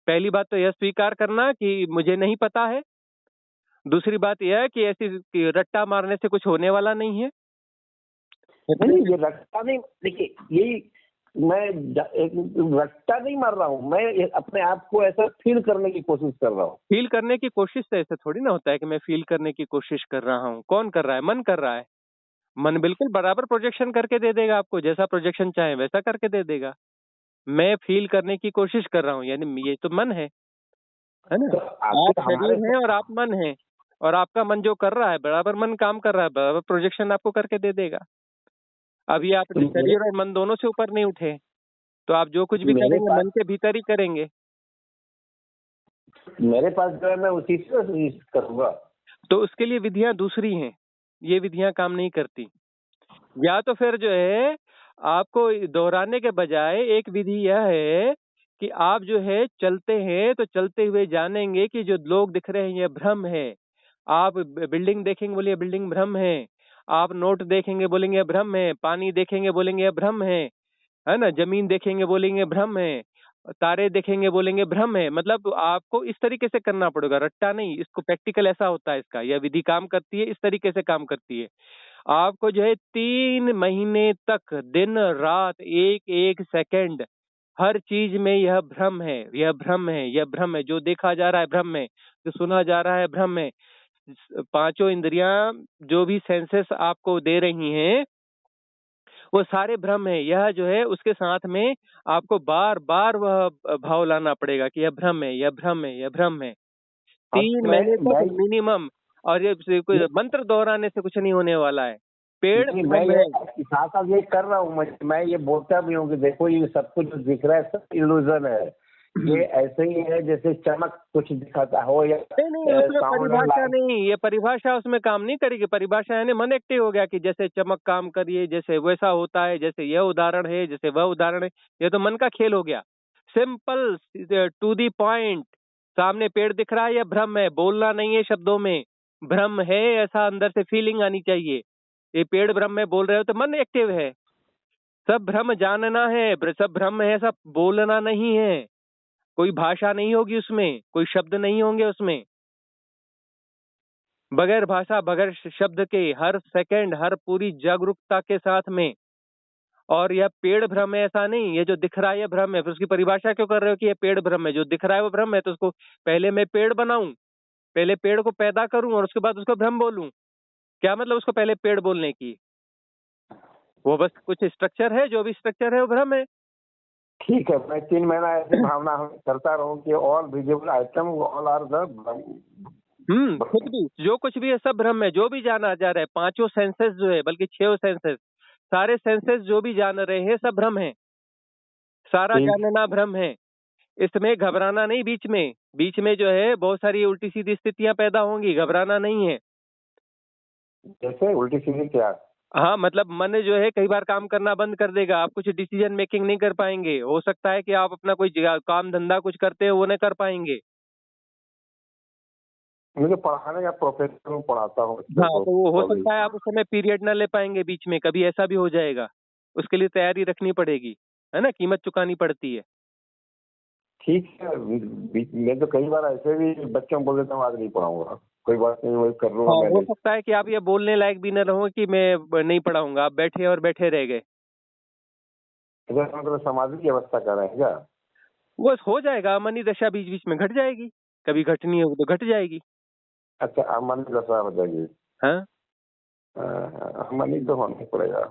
पहली बात तो यह स्वीकार करना कि मुझे नहीं पता है। दूसरी बात यह है कि ऐसी रट्टा मारने से कुछ होने वाला नहीं है। नहीं, ये रट्टा नहीं, देखिए यही मैं रट्टा नहीं मार रहा हूँ, मैं अपने आप को ऐसा फील करने की कोशिश कर रहा हूँ। फील करने की कोशिश से ऐसे थोड़ी ना होता है कि मैं फील करने की कोशिश कर रहा हूँ। कौन कर रहा है? मन कर रहा है। मन बिल्कुल बराबर प्रोजेक्शन करके दे देगा आपको, जैसा प्रोजेक्शन चाहे वैसा करके दे देगा। मैं फील करने की कोशिश कर रहा हूँ, यानी ये तो मन है ना। तो आप शरीर हैं और आप मन हैं, और आपका मन जो कर रहा है बराबर मन काम कर रहा है, बराबर प्रोजेक्शन आपको करके दे देगा। अभी आप शरीर और मन दोनों से ऊपर नहीं उठे। तो आप जो कुछ भी मेरे करेंगे पास मन के भीतर ही करेंगे। मेरे पास जो है मैं उसी से करूंगा। तो उसके लिए विधियां दूसरी हैं, ये विधियां काम नहीं करती। या तो फिर जो है आपको दोहराने के बजाय एक विधि यह है कि आप जो है चलते हैं तो चलते हुए जानेंगे कि जो लोग दिख रहे हैं ये भ्रम है। आप बिल्डिंग देखेंगे बोलिए बिल्डिंग भ्रम है। आप नोट देखेंगे बोलेंगे ये भ्रम है। पानी देखेंगे बोलेंगे ये भ्रम है ना। जमीन देखेंगे बोलेंगे भ्रम है। तारे देखेंगे बोलेंगे भ्रम है। मतलब आपको इस तरीके से करना पड़ेगा, रट्टा नहीं। इसको प्रैक्टिकल ऐसा होता है, इसका यह विधि काम करती है, इस तरीके से काम करती है। आपको जो है 3 महीने तक दिन रात एक एक सेकंड हर चीज में यह भ्रम है, यह भ्रम है, यह भ्रम है। जो देखा जा रहा है भ्रम है, जो सुना जा रहा है भ्रम है। पांचों इंद्रियां जो भी सेंसेस आपको दे रही हैं वो सारे भ्रम है। यह जो है उसके साथ में आपको बार बार वह भाव लाना पड़ेगा कि यह भ्रम है, यह भ्रम है, यह भ्रम है। अब 3 महीने तक मैं मिनिमम। और ये कोई मंत्र दोहराने से कुछ नहीं होने वाला है। पेड़ नहीं, मैं भ्रम ये है। साथ साथ ये कर रहा हूँ। मैं ये बोलता भी हूँ कि देखो ये सब कुछ जो दिख रहा है सब इल्यूजन है। ये ऐसे ही है जैसे चमक कुछ दिखाता हो या नहीं उसमें साउंड एंड परिभाषा लाइट। नहीं, ये परिभाषा उसमें काम नहीं करेगी। परिभाषा यानी मन एक्टिव हो गया कि जैसे चमक काम करिए, जैसे वैसा होता है, जैसे यह उदाहरण है, जैसे वह उदाहरण है। ये तो मन का खेल हो गया। Simple to the point. सामने पेड़ दिख रहा है, यह भ्रम है। बोलना नहीं है शब्दों में, भ्रम है ऐसा अंदर से फीलिंग आनी चाहिए। ये पेड़ भ्रम में बोल रहे हो तो मन एक्टिव है। सब भ्रम जानना है, सब भ्रम है, सब बोलना नहीं है। कोई भाषा नहीं होगी उसमें, कोई शब्द नहीं होंगे उसमें। बगैर भाषा बगैर शब्द के हर सेकंड हर पूरी जागरूकता के साथ में। और यह पेड़ भ्रम है ऐसा नहीं, ये जो दिख रहा है ये भ्रम है। फिर उसकी परिभाषा क्यों कर रहे हो कि ये पेड़ भ्रम है? जो दिख रहा है वो भ्रम है, तो उसको पहले मैं पेड़ बनाऊं, पहले पेड़ को पैदा करूं और उसके बाद उसको भ्रम बोलूं? क्या मतलब उसको पहले पेड़ बोलने की? वो बस कुछ स्ट्रक्चर है, जो भी स्ट्रक्चर है वो भ्रम है। ठीक है, मैं 3 महीना ऐसी भावना करता रहूं कि all visible item all are the खुद भी जो कुछ भी है सब भ्रम है। जो भी जाना जा रहा है, पांचों सेंसेस जो है, बल्कि 6 सेंसेस, सारे सेंसेस जो भी जान रहे हैं सब भ्रम है। सारा जानना भ्रम है। इसमें घबराना नहीं। बीच में जो है बहुत सारी उल्टी सीधी स्थितियां पैदा होंगी, घबराना नहीं है। जैसे उल्टी सीधी क्या? हाँ मतलब मन जो है कई बार काम करना बंद कर देगा। आप कुछ डिसीजन मेकिंग नहीं कर पाएंगे। हो सकता है कि आप अपना कोई काम धंधा कुछ करते हो वो नहीं कर पाएंगे। मुझे पढ़ाने का प्रोफेसर में पढ़ाता हूँ। हाँ तो वो हो सकता है आप उस समय पीरियड ना ले पाएंगे, बीच में कभी ऐसा भी हो जाएगा। उसके लिए तैयारी रखनी पड़ेगी, है ना, कीमत चुकानी पड़ती है। ठीक है, मैं तो कई बार ऐसे भी बच्चों को बोल देता हूँ आज नहीं पढ़ाऊंगा, कोई बात नहीं वही कर लूंगा हाँ हो मैनेज। सकता है कि आप ये बोलने लायक भी न रहो कि मैं नहीं पढ़ाऊंगा, आप बैठे और बैठे रह गए। मतलब सामाजिक व्यवस्था कर रहे हैं क्या? वो हो जाएगा, अमनी दशा बीच बीच में घट जाएगी। कभी घटनी होगी तो घट जाएगी। अच्छा, अमन दशा हो जाएगी। हाँ अमनी तो होना ही पड़ेगा।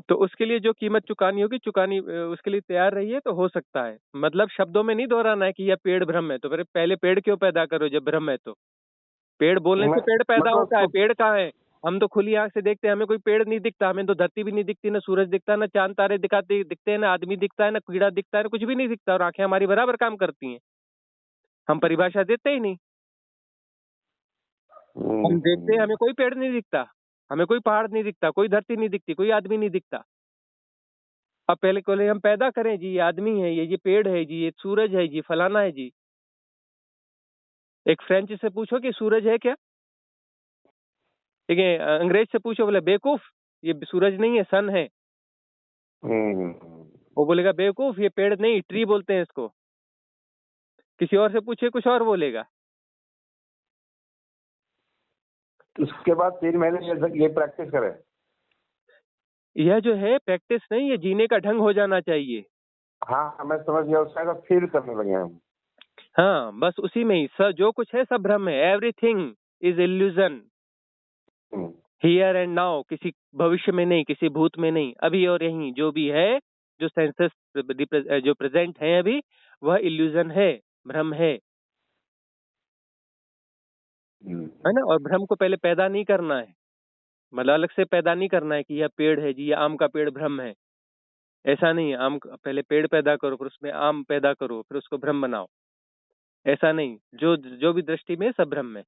तो उसके लिए जो कीमत चुकानी होगी चुकानी, उसके लिए तैयार रहिए तो हो सकता है। मतलब शब्दों में नहीं दोहराना है कि यह पेड़ भ्रम है, तो फिर पहले पेड़ क्यों पैदा करो जब भ्रम है तो? पेड़ बोलने से पेड़ पैदा मतलब होता है। पेड़ कहाँ है? हम तो खुली आंख से देखते हैं, हमें कोई पेड़ नहीं दिखता। हमें तो धरती भी नहीं दिखती, ना सूरज दिखता, ना चांद तारे दिखते हैं, ना आदमी दिखता है, ना कीड़ा दिखता है, ना कुछ भी नहीं दिखता। और आंखें हमारी बराबर काम करती हैं। हम परिभाषा देते ही नहीं। हम देखते हैं, हमें कोई पेड़ नहीं दिखता, हमें कोई पहाड़ नहीं दिखता, कोई धरती नहीं दिखती, कोई आदमी नहीं दिखता। अब पहले कोले हम पैदा करें जी, ये आदमी है, ये पेड़ है जी, ये सूरज है जी, फलाना है जी। एक फ्रेंच से पूछो कि सूरज है क्या? ठीक है, अंग्रेज से पूछो, बोले बेवकूफ ये सूरज नहीं है, सन है। वो बोलेगा बेवकूफ ये पेड़ नहीं, ट्री बोलते हैं इसको। किसी और से पूछे कुछ और बोलेगा। उसके बाद 3 महीने ये प्रैक्टिस करें। यह जो है प्रैक्टिस नहीं, ये जीने का ढंग हो जाना चाहिए। हाँ मैं समझ गया, उसका फील करने लगे हम। हाँ बस उसी में ही जो कुछ है सब भ्रम है। Everything is illusion, here and now. किसी भविष्य में नहीं, किसी भूत में नहीं, अभी और यहीं जो भी है, जो सेंसेस जो प्रेजेंट है अभी, वह इल्यूजन है, भ्रम है ना। और भ्रम को पहले पैदा नहीं करना है, मतलब अलग से पैदा नहीं करना है कि यह पेड़ है जी, यह आम का पेड़ भ्रम है। ऐसा नहीं है आम पहले पेड़ पैदा करो फिर उसमें आम पैदा करो फिर उसको ब्रह्म बनाओ, ऐसा नहीं। जो जो भी दृष्टि में सब ब्रह्म है।